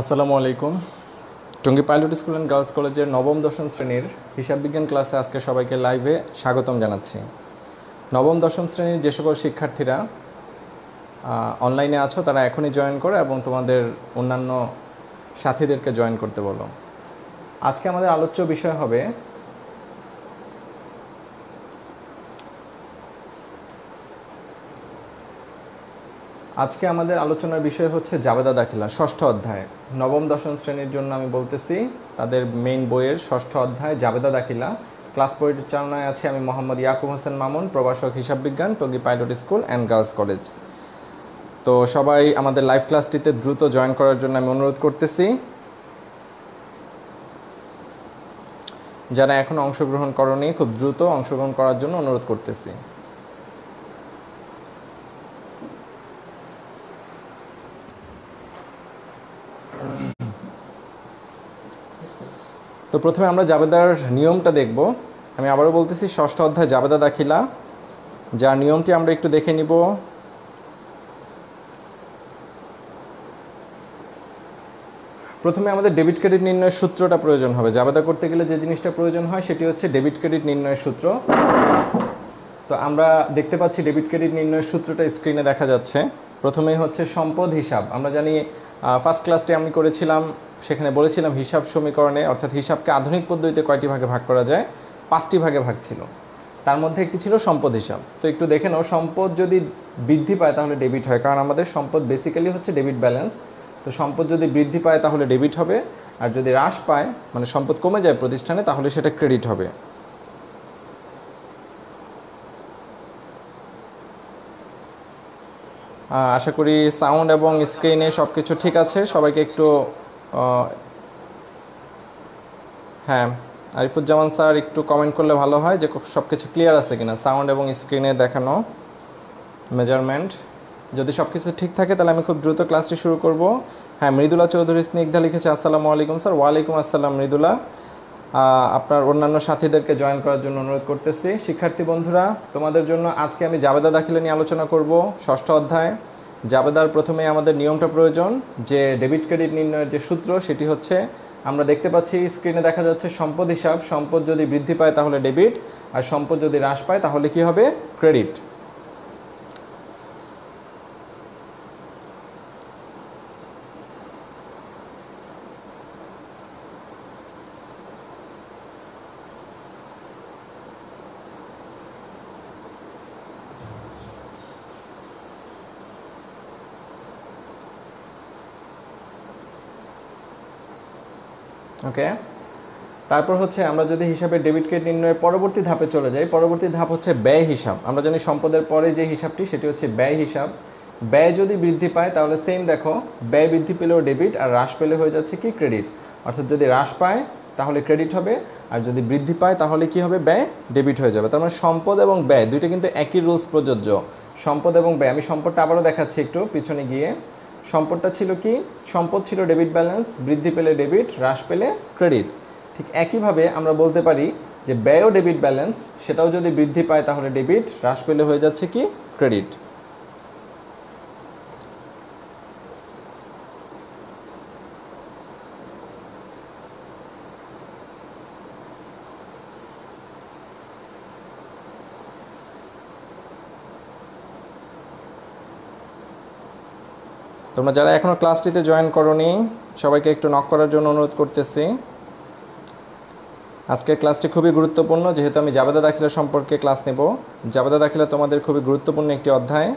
আসসালামু আলাইকুম। Tongi pilot school and girls কলেজের নবম দশম শ্রেণীর হিসাব বিজ্ঞান ক্লাসে আজকে সবাইকে লাইভে স্বাগতম জানাচ্ছি। নবম দশম শ্রেণীর যে সকল শিক্ষার্থীরা অনলাইনে আছো তারা এখনই জয়েন করো এবং তোমাদের অন্যান্য সাথীদেরকে জয়েন করতে বলো। আজকে আমাদের আলোচ্য বিষয় হবে আজকে আমাদের আলোচনার বিষয় হচ্ছে জাবেদা দাখিলা ষষ্ঠ অধ্যায়। নবম দশম শ্রেণীর জন্য আমি বলতেছি তাদের মেইন বইয়ের ষষ্ঠ অধ্যায় জাবেদা দাখিলা। ক্লাস পরিচালনায় আছে আমি মোহাম্মদ ইয়াকুব হোসেন মামুন, প্রভাষক হিসাব বিজ্ঞান, Tongi pilot school and girls college. তো সবাই আমাদের লাইভ ক্লাসটিতে দ্রুত জয়েন করার জন্য আমি অনুরোধ করতেছি। যারা এখনো অংশগ্রহণ করনি খুব দ্রুত অংশগ্রহণ করার জন্য অনুরোধ করতেছি। তো প্রথমে আমরা জাবেদার নিয়মটা দেখব। আমি আবারও বলতেছি ষষ্ঠ অধ্যায় জাবেদা দাখিলা, যার নিয়মটি আমরা একটু দেখে নিব। প্রথমে আমাদের ডেবিট ক্রেডিট নির্ণয়ের সূত্রটা প্রয়োজন হবে। জাবেদা করতে গেলে যে জিনিসটা প্রয়োজন হয় সেটি হচ্ছে ডেবিট ক্রেডিট নির্ণয়ের সূত্র। তো আমরা দেখতে পাচ্ছি ডেবিট ক্রেডিট নির্ণয়ের সূত্রটা স্ক্রিনে দেখা যাচ্ছে। প্রথমেই হচ্ছে সম্পদ হিসাব। আমরা জানি ফার্স্ট ক্লাসটি আমি করেছিলাম, সেখানে বলেছিলাম হিসাব সমীকরণে অর্থাৎ হিসাবকে আধুনিক পদ্ধতিতে কয়টি ভাগে ভাগ করা যায়, 5টি ভাগে ভাগ ছিল। তার মধ্যে একটি ছিল সম্পদ হিসাব। তো একটু দেখে নাও, সম্পদ যদি বৃদ্ধি পায় তাহলে ডেবিট হয়, কারণ আমাদের সম্পদ বেসিক্যালি হচ্ছে ডেবিট ব্যালেন্স। তো সম্পদ যদি বৃদ্ধি পায় তাহলে ডেবিট হবে, আর যদি হ্রাস পায় মানে সম্পদ কমে যায় প্রতিষ্ঠানে তাহলে সেটা ক্রেডিট হবে। আশা করি সাউন্ড এবং স্ক্রিনে সব কিছু ঠিক আছে। সবাইকে একটু হ্যাঁ, আরিফুজ্জামান স্যার একটু কমেন্ট করলে ভালো হয় যে সব কিছু ক্লিয়ার আছে কিনা, সাউন্ড এবং স্ক্রিনে দেখানো মেজারমেন্ট। যদি সব কিছু ঠিক থাকে তাহলে আমি খুব দ্রুত ক্লাসটি শুরু করব। হ্যাঁ, মৃদুলা চৌধুরী স্নিগ্ধা লিখেছে আসসালামু আলাইকুম স্যার। ওয়ালাইকুম আসসালাম মৃদুলা। আপনার অন্যান্য সাথীদেরকে জয়েন করার জন্য অনুরোধ করতেছি। শিক্ষার্থী বন্ধুরা, তোমাদের জন্য আজকে আমি জাবেদা দাখিলা নিয়ে আলোচনা করব। ষষ্ঠ অধ্যায় জাবেদার প্রথমে আমাদের নিয়মটা প্রয়োজন, যে ডেবিট ক্রেডিট নির্ণয়ের যে সূত্র সেটি হচ্ছে, আমরা দেখতে পাচ্ছি স্ক্রিনে দেখা যাচ্ছে সম্পদ হিসাব। সম্পদ যদি বৃদ্ধি পায় তাহলে ডেবিট, আর সম্পদ যদি হ্রাস পায় তাহলে কি হবে, ক্রেডিট। ওকে, তারপর হচ্ছে আমরা যদি হিসাবে ডেবিট ক্রেডিট নির্ণয়ের পরবর্তী ধাপে চলে যাই, পরবর্তী ধাপ হচ্ছে ব্যয় হিসাব। আমরা জানি সম্পদের পরে যে হিসাবটি সেটি হচ্ছে ব্যয় হিসাব। ব্যয় যদি বৃদ্ধি পায় তাহলে সেম দেখো, ব্যয় বৃদ্ধি পেলেও ডেবিট, আর হ্রাস পেলে হয়ে যাচ্ছে কি ক্রেডিট। অর্থাৎ যদি হ্রাস পায় তাহলে ক্রেডিট হবে, আর যদি বৃদ্ধি পায় তাহলে কি হবে, ব্যয় ডেবিট হয়ে যাবে। তার মানে সম্পদ এবং ব্যয় দুইটা কিন্তু একই রুলস প্রযোজ্য। সম্পদ এবং ব্যয়, আমি সম্পদটা আবারও দেখাচ্ছি একটু পিছনে গিয়ে। সম্পদটা ছিল কি, সম্পদ ছিল ডেবিট ব্যালেন্স, বৃদ্ধি পেলে ডেবিট, হ্রাস পেলে ক্রেডিট। ঠিক একইভাবে আমরা বলতে পারি যে ব্যয়ও ডেবিট ব্যালেন্স, সেটাও যদি বৃদ্ধি পায় তাহলে ডেবিট, হ্রাস পেলে হয়ে যাচ্ছে কি ক্রেডিট। তোমরা যারা এখনো ক্লাসটিতে জয়েন করোনি সবাইকে একটু নক করার জন্য অনুরোধ করতেছি। আজকের ক্লাসটি খুবই গুরুত্বপূর্ণ, যেহেতু আমি জাবেদা দাখিলা সম্পর্কে ক্লাস নেব। জাবেদা দাখিলা তোমাদের খুবই গুরুত্বপূর্ণ একটি অধ্যায়।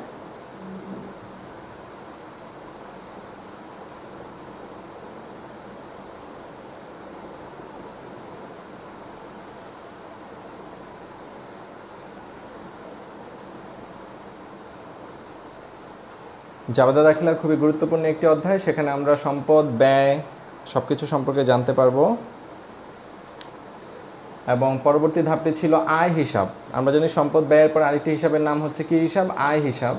জাবেদা দাখিলার খুবই গুরুত্বপূর্ণ একটি অধ্যায়, সেখানে আমরা সম্পদ, ব্যয় সব কিছু সম্পর্কে জানতে পারবো। এবং পরবর্তী ধাপটি ছিল আয় হিসাব। আমরা জানি সম্পদ ব্যয়ের পর আরেকটি হিসাবের নাম হচ্ছে কি হিসাব, আয় হিসাব।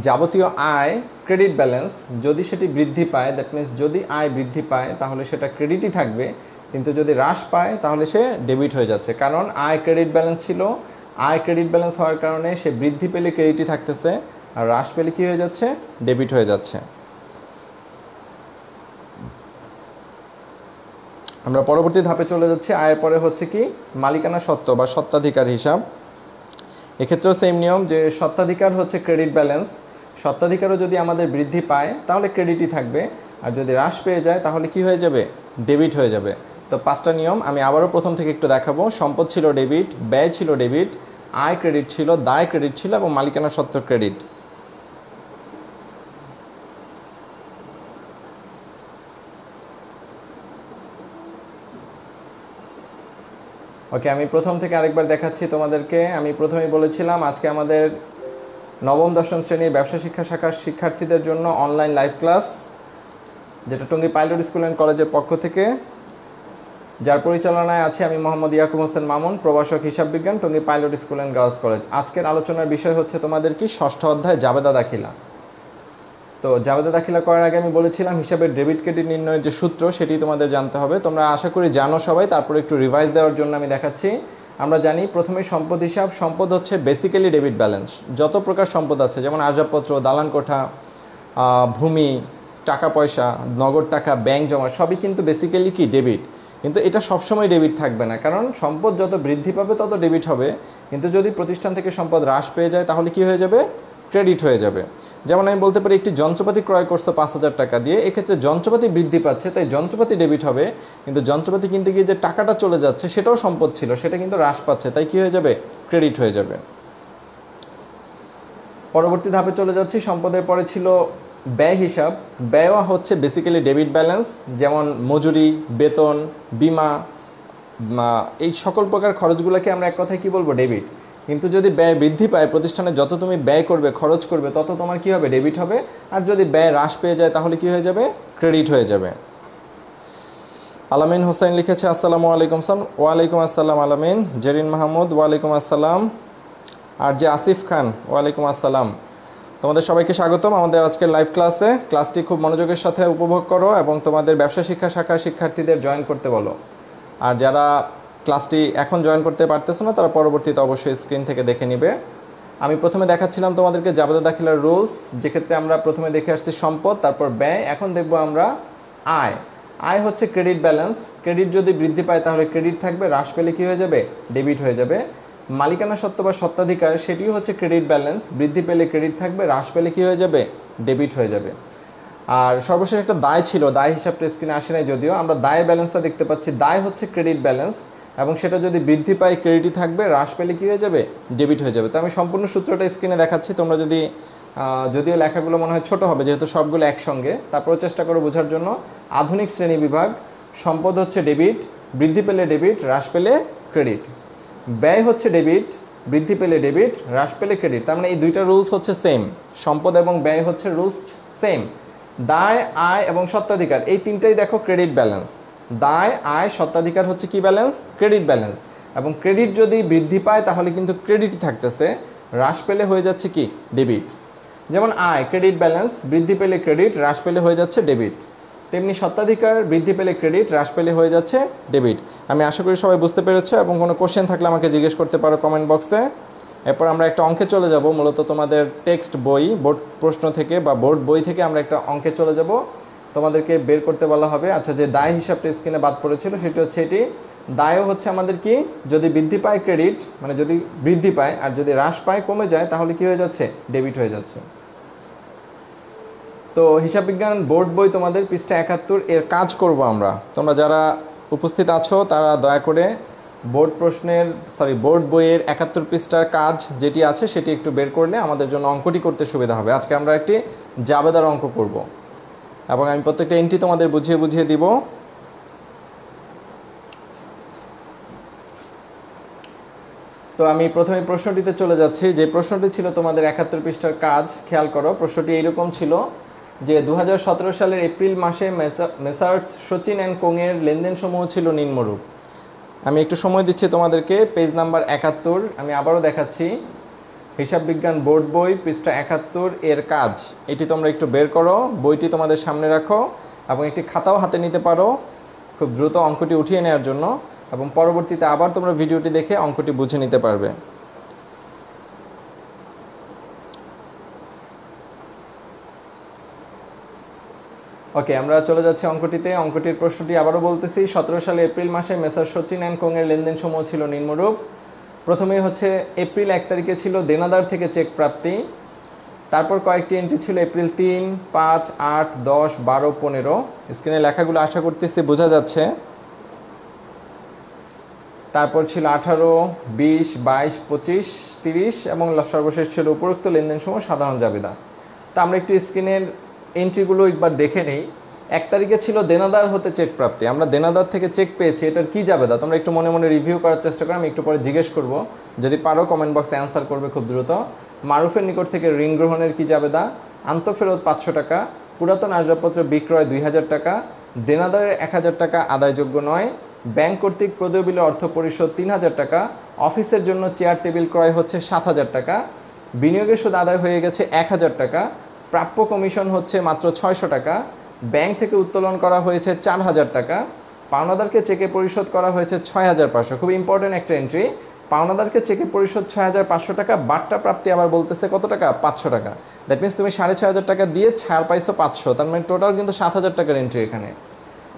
যাবতীয় আয় ক্রেডিট ব্যালেন্স যদি সেটি বৃদ্ধি পায়, দ্যাট মিনস যদি আয় বৃদ্ধি পায় তাহলে সেটা ক্রেডিটই থাকবে, কিন্তু যদি হ্রাস পায় তাহলে সে ডেবিট হয়ে যাচ্ছে। কারণ আয় ক্রেডিট ব্যালেন্স ছিল, আয় ক্রেডিট ব্যালেন্স হওয়ার কারণে সে বৃদ্ধি পেলে ক্রেডিটই থাকতেছে, আর হ্রাস পেলে কী হয়ে যাচ্ছে, ডেবিট হয়ে যাচ্ছে। আমরা পরবর্তী ধাপে চলে যাচ্ছি। আয়ের পরে হচ্ছে কি মালিকানা সত্ত্ব বা সত্ত্বাধিকার হিসাব। এক্ষেত্রেও সেম নিয়ম যে সত্ত্বাধিকার হচ্ছে ক্রেডিট ব্যালেন্স। সত্ত্বাধিকারও যদি আমাদের বৃদ্ধি পায় তাহলে ক্রেডিটই থাকবে, আর যদি হ্রাস পেয়ে যায় তাহলে কি হয়ে যাবে, ডেবিট হয়ে যাবে। তো 5টা নিয়ম আমি আবারও প্রথম থেকে একটু দেখাবো। সম্পদ ছিল ডেবিট, ব্যয় ছিল ডেবিট, আয় ক্রেডিট ছিল, দায় ক্রেডিট ছিল এবং মালিকানা সত্ত্ব ক্রেডিট। ওকে, আমি প্রথম থেকে আরেকবার দেখাচ্ছি তোমাদেরকে। আমি প্রথমেই বলেছিলাম আজকে আমাদের নবম দশম শ্রেণীর ব্যবসা শিক্ষা শাখার শিক্ষার্থীদের জন্য অনলাইন লাইভ ক্লাস, যেটা টঙ্গী পাইলট স্কুল অ্যান্ড কলেজের পক্ষ থেকে, যার পরিচালনায় আছে আমি মোহাম্মদ ইয়াকুব হোসেন মামুন, প্রভাষক হিসাব বিজ্ঞান, Tongi pilot school and girls college. আজকের আলোচনার বিষয় হচ্ছে তোমাদের কি ষষ্ঠ অধ্যায় জাবেদা দাখিলা। তো জাবেদা দাখিলা করার আগে আমি বলেছিলাম হিসাবের ডেবিট ক্রেডিট নির্ণয়ের যে সূত্র সেটি তোমাদের জানতে হবে। তোমরা আশা করি জানো সবাই, তারপরে একটু রিভাইজ দেওয়ার জন্য আমি দেখাচ্ছি। আমরা জানি প্রথমে সম্পদ হিসাব। সম্পদ হচ্ছে বেসিক্যালি ডেবিট ব্যালেন্স। যত প্রকার সম্পদ আছে যেমন আসবাবপত্র, দালান কোঠা, ভূমি, টাকা পয়সা, নগদ টাকা, ব্যাংক জমা, সবই কিন্তু বেসিক্যালি কি ডেবিট। কিন্তু এটা সবসময় ডেবিট থাকবে না, কারণ সম্পদ যত বৃদ্ধি পাবে তত ডেবিট হবে। কিন্তু যদি প্রতিষ্ঠান থেকে সম্পদ হ্রাস পেয়ে যায় তাহলে কি হয়ে যাবে, ক্রেডিট হয়ে যাবে। যেমন আমি বলতে পারি একটি যন্ত্রপাতি ক্রয় করছে 5,000 টাকা দিয়ে, এক্ষেত্রে যন্ত্রপাতি বৃদ্ধি পাচ্ছে তাই যন্ত্রপাতি ডেবিট হবে, কিন্তু যন্ত্রপাতি কিনতে গিয়ে যে টাকাটা চলে যাচ্ছে সেটাও সম্পদ ছিল, সেটা কিন্তু হ্রাস পাচ্ছে, তাই কি হয়ে যাবে, ক্রেডিট হয়ে যাবে। পরবর্তী ধাপে চলে যাচ্ছি। সম্পদের পরে ছিল ব্যয় হিসাব। ব্যয় হচ্ছে বেসিক্যালি ডেবিট ব্যালেন্স, যেমন মজুরি, বেতন, বিমা, এই সকল প্রকার খরচগুলোকে আমরা এক কথায় কি বলবো, ডেবিট। কিন্তু যদি ব্যয় বৃদ্ধি পায়, প্রতিষ্ঠানে যত তুমি ব্যয় করবে, খরচ করবে, তত তোমার কি হবে, ডেবিট হবে। আর যদি ব্যয় হ্রাস পেয়ে যায় তাহলে কি হয়ে যাবে, ক্রেডিট হয়ে যাবে। আলামিন হোসেন লিখেছে আসসালামু আলাইকুম স্যার। ওয়ালাইকুম আসসালাম আলামিন। জেরিন মাহমুদ ওয়ালাইকুম আসসালাম। আর যে আসিফ খান ওয়ালাইকুম আসসালাম। তোমাদের সবাইকে স্বাগতম আমাদের আজকের লাইভ ক্লাসে। ক্লাসটি খুব মনোযোগের সাথে উপভোগ করো এবং তোমাদের ব্যবসা শিক্ষা শাখার শিক্ষার্থীদের জয়েন করতে বলো। আর যারা ক্লাসটি এখন জয়েন করতে পারতেছে না তারা পরবর্তীতে অবশ্যই স্ক্রিন থেকে দেখে নিবে। আমি প্রথমে দেখাচ্ছিলাম তোমাদেরকে জাবেদা দাখিলার রুলস, যেক্ষেত্রে আমরা প্রথমে দেখে আসছি সম্পদ, তারপর ব্যয়। এখন দেখব আমরা আয়। আয় হচ্ছে ক্রেডিট ব্যালেন্স। ক্রেডিট যদি বৃদ্ধি পায় তাহলে ক্রেডিট থাকবে, হ্রাস পেলে কী হয়ে যাবে, ডেবিট হয়ে যাবে। মালিকানা সত্ত্ব বা সত্ত্বাধিকার, সেটিও হচ্ছে ক্রেডিট ব্যালেন্স। বৃদ্ধি পেলে ক্রেডিট থাকবে, হ্রাস পেলে কী হয়ে যাবে, ডেবিট হয়ে যাবে। আর সর্বশেষ একটা দায় ছিল, দায় হিসাবটা স্ক্রিনে আসে নাই যদিও, আমরা দায়ের ব্যালেন্সটা দেখতে পাচ্ছি। দায় হচ্ছে ক্রেডিট ব্যালেন্স এবং সেটা যদি বৃদ্ধি পায় ক্রেডিটই থাকবে, হ্রাস পেলে কী হয়ে যাবে, ডেবিট হয়ে যাবে। তো আমি সম্পূর্ণ সূত্রটা স্ক্রিনে দেখাচ্ছি, তোমরা যদি যদিও লেখাগুলো মনে হয় ছোট হবে যেহেতু সবগুলো একসঙ্গে, তারপরেও চেষ্টা করো বোঝার জন্য। আধুনিক শ্রেণী বিভাগ। সম্পদ হচ্ছে ডেবিট, বৃদ্ধি পেলে ডেবিট, হ্রাস পেলে ক্রেডিট। ব্যয় হচ্ছে ডেবিট, বৃদ্ধি পেলে ডেবিট, হ্রাস পেলে ক্রেডিট। তার মানে এই দুইটা রুলস হচ্ছে সেম। সম্পদ এবং ব্যয় হচ্ছে রুলস সেম। দায়, আয় এবং সত্ত্বাধিকার, এই তিনটাই দেখো ক্রেডিট ব্যালেন্স। দায়, আয়, সত্ত্বাধিকার হচ্ছে কি ব্যালেন্স, ক্রেডিট ব্যালেন্স। এবং ক্রেডিট যদি বৃদ্ধি পায় তাহলে কিন্তু ক্রেডিটই থাকতেছে, হ্রাস পেলে হয়ে যাচ্ছে কি, ডেবিট। যেমন আয় ক্রেডিট ব্যালেন্স, বৃদ্ধি পেলে ক্রেডিট, হ্রাস পেলে হয়ে যাচ্ছে ডেবিট। তেমনি সত্ত্বাধিকার, বৃদ্ধি পেলে ক্রেডিট, হ্রাস পেলে হয়ে যাচ্ছে ডেবিট। আমি আশা করি সবাই বুঝতে পেরেছো এবং কোনো কোশ্চেন থাকলে আমাকে জিজ্ঞেস করতে পারো কমেন্ট বক্সে। এরপর আমরা একটা অঙ্কে চলে যাব, মূলত তোমাদের টেক্সট বই, বোর্ড প্রশ্ন থেকে বা বোর্ড বই থেকে আমরা একটা অঙ্কে চলে যাব। তোমাদেরকে বের করতে বলা হবে। আচ্ছা, যে দায় হিসাবটা স্ক্রিনে বাদ পড়েছিল সেটি হচ্ছে এটি। দায়ও হচ্ছে আমাদের কি, যদি বৃদ্ধি পায় ক্রেডিট, মানে যদি বৃদ্ধি পায়, আর যদি হ্রাস পায় কমে যায় তাহলে কি হয়ে যাচ্ছে, ডেবিট হয়ে যাচ্ছে। তো হিসাব বিজ্ঞান বোর্ড বই তোমাদের পৃষ্ঠা 71 এর কাজ করব আমরা। তোমরা যারা উপস্থিত আছো তারা দয়া করে বোর্ড বইয়ের 71 পৃষ্ঠার কাজ যেটি আছে সেটি একটু বের করলে আমাদের জন্য অঙ্কটি করতে সুবিধা হবে। আজকে আমরা একটি জাবেদার অঙ্ক করব এবং আমি প্রত্যেকটা এন্ট্রি তোমাদের বুঝিয়ে বুঝিয়ে দিব। তো আমি প্রথমে প্রশ্নটিতে চলে যাচ্ছি। যে প্রশ্নটি ছিল তোমাদের 71 পৃষ্ঠার কাজ, খেয়াল করো। প্রশ্নটি এইরকম ছিল যে 2017 সালের এপ্রিল মাসে মেসার্স সচিন অ্যান্ড কোংয়ের লেনদেন সমূহ ছিল নিম্নরূপ। আমি একটু সময় দিচ্ছি তোমাদেরকে। পেজ নাম্বার 71, আমি আবারও দেখাচ্ছি। হিসাব বিজ্ঞান বোর্ড বই পৃষ্ঠা 71 এর কাজ এটি তোমরা একটু বের করো, বইটি তোমাদের সামনে রাখো এবং একটি খাতাও হাতে নিতে পারো খুব দ্রুত অঙ্কটি উঠিয়ে নেওয়ার জন্য, এবং পরবর্তীতে আবার তোমরা ভিডিওটি দেখে অঙ্কটি বুঝে নিতে পারবে। ওকে, আমরা চলে যাচ্ছি অঙ্কটিতে। অঙ্কটির প্রশ্নটি আবারও বলতেছি। 17 সালে এপ্রিল মাসে মেসার সচিন অ্যান্ড কোংয়ের লেনদেন সমূহ ছিল নিম্নরূপ। প্রথমেই হচ্ছে এপ্রিল 1 তারিখে ছিল দেনাদার থেকে চেক প্রাপ্তি। তারপর কয়েকটি এন্ট্রি ছিল এপ্রিল 3, 5, 8, 10, 12, 15। স্ক্রিনে লেখাগুলো আশা করতেছি বোঝা যাচ্ছে। তারপর ছিল 18, 20, 22, 25, 30 এবং সর্বশেষ ছিল উপরোক্ত লেনদেন সমূহ সাধারণ জাবেদা। তা আমরা একটু স্ক্রিনের এন্ট্রিগুলো একবার দেখে নেই। 1 তারিখে ছিল দেনাদার হতে চেক প্রাপ্তি। আমরা দেনাদার থেকে চেক পেয়েছি, এটার কি জাবেদা তোমরা একটু মনে মনে রিভিউ করার চেষ্টা করো। আমি একটু পরে জিজ্ঞেস করব, যদি পারো কমেন্ট বক্সে অ্যান্সার করবে খুব দ্রুত। মারুফের নিকট থেকে ঋণ গ্রহণের কি জাবেদা? আন্তঃফেরত 500 টাকা, পুরাতন আসবাবপত্র বিক্রয় 2000 টাকা, দেনাদারের 1000 টাকা আদায়যোগ্য নয়, ব্যাংক কর্তৃক প্রদেয় বিলে অর্থ পরিশোধ 3000 টাকা, অফিসের জন্য চেয়ার টেবিল ক্রয় হচ্ছে 7000 টাকা, বিনিয়োগের সুদ আদায় হয়ে গেছে 1000 টাকা, প্রাপ্য কমিশন হচ্ছে মাত্র 600 টাকা, ব্যাংক থেকে উত্তোলন করা হয়েছে 4000 টাকা, পাওনাদারকে চেকে পরিশোধ করা হয়েছে 6500। খুব ইম্পর্টেন্ট একটা এন্ট্রি। পাওনাদারকে চেকে পরিশোধ 6500 টাকা, বাট্টা প্রাপ্তি আবার বলতেছে কত টাকা? 500 টাকা। দ্যাট মিনস তুমি 6500 টাকা দিয়ে ছাড় পাইছো 500, তার মানে টোটাল কিন্তু 7000 টাকার এন্ট্রি এখানে।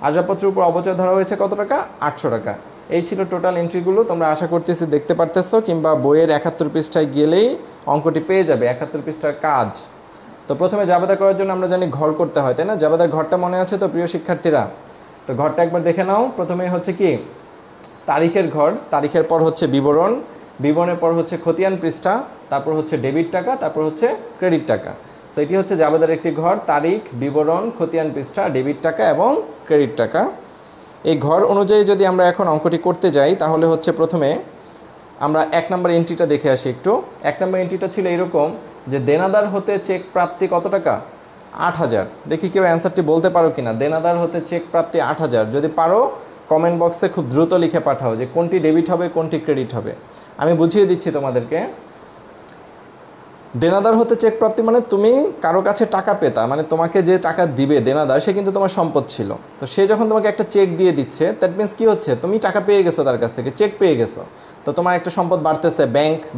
আসবাবপত্রের উপর অবচয় ধরা হয়েছে কত টাকা? 800 টাকা। এই ছিল টোটাল এন্ট্রিগুলো। তোমরা আশা করতেছি দেখতে পারতেছো, কিংবা বইয়ের 71 পৃষ্ঠায় গেলেই অঙ্কটি পেয়ে যাবে। 71 পৃষ্ঠার কাজ। তো প্রথমে জাবেদা করার জন্য আমরা জানি ঘর করতে হয়, তাই না? জাবেদার ঘরটা মনে আছে তো প্রিয় শিক্ষার্থীরা? তো ঘরটা একবার দেখে নাও। প্রথমে হচ্ছে কি তারিখের ঘর, তারিখের পর হচ্ছে বিবরণ, বিবরণের পর হচ্ছে খতিয়ান পৃষ্ঠা, তারপর হচ্ছে ডেবিট টাকা, তারপর হচ্ছে ক্রেডিট টাকা। সো এটি হচ্ছে জাবেদার একটি ঘর। তারিখ, বিবরণ, খতিয়ান পৃষ্ঠা, ডেবিট টাকা এবং ক্রেডিট টাকা। এই ঘর অনুযায়ী যদি আমরা এখন অঙ্কটি করতে যাই, তাহলে হচ্ছে প্রথমে আমরা 1 নম্বর এন্ট্রিটা দেখে আসি একটু। 1 নম্বর এন্ট্রিটা ছিল এরকম যে দেনাদার হতে চেক প্রাপ্তি কত টাকা? 8000। দেখি কেউ অ্যান্সারটি বলতে পারো কিনা। দেনাদার হতে চেক প্রাপ্তি 8000। যদি পারো কমেন্ট বক্সে খুব দ্রুত লিখে পাঠাও যে কোনটি ডেবিট হবে কোনটি ক্রেডিট হবে। আমি বুঝিয়ে দিচ্ছি তোমাদেরকে। দেনাদার হতে চেক প্রাপ্তি মানে তুমি কারো কাছে টাকা পেতা, মানে তোমাকে যে টাকা দিবে দেনাদার সে কিন্তু তোমার সম্পদ ছিল। তো সে যখন তোমাকে একটা চেক দিয়ে দিচ্ছে, দ্যাট মিনস কি হচ্ছে? তুমি টাকা পেয়ে গেছো তার কাছ থেকে, চেক পেয়ে গেছো। তো তোমার একটা সম্পদ বাড়তেছে,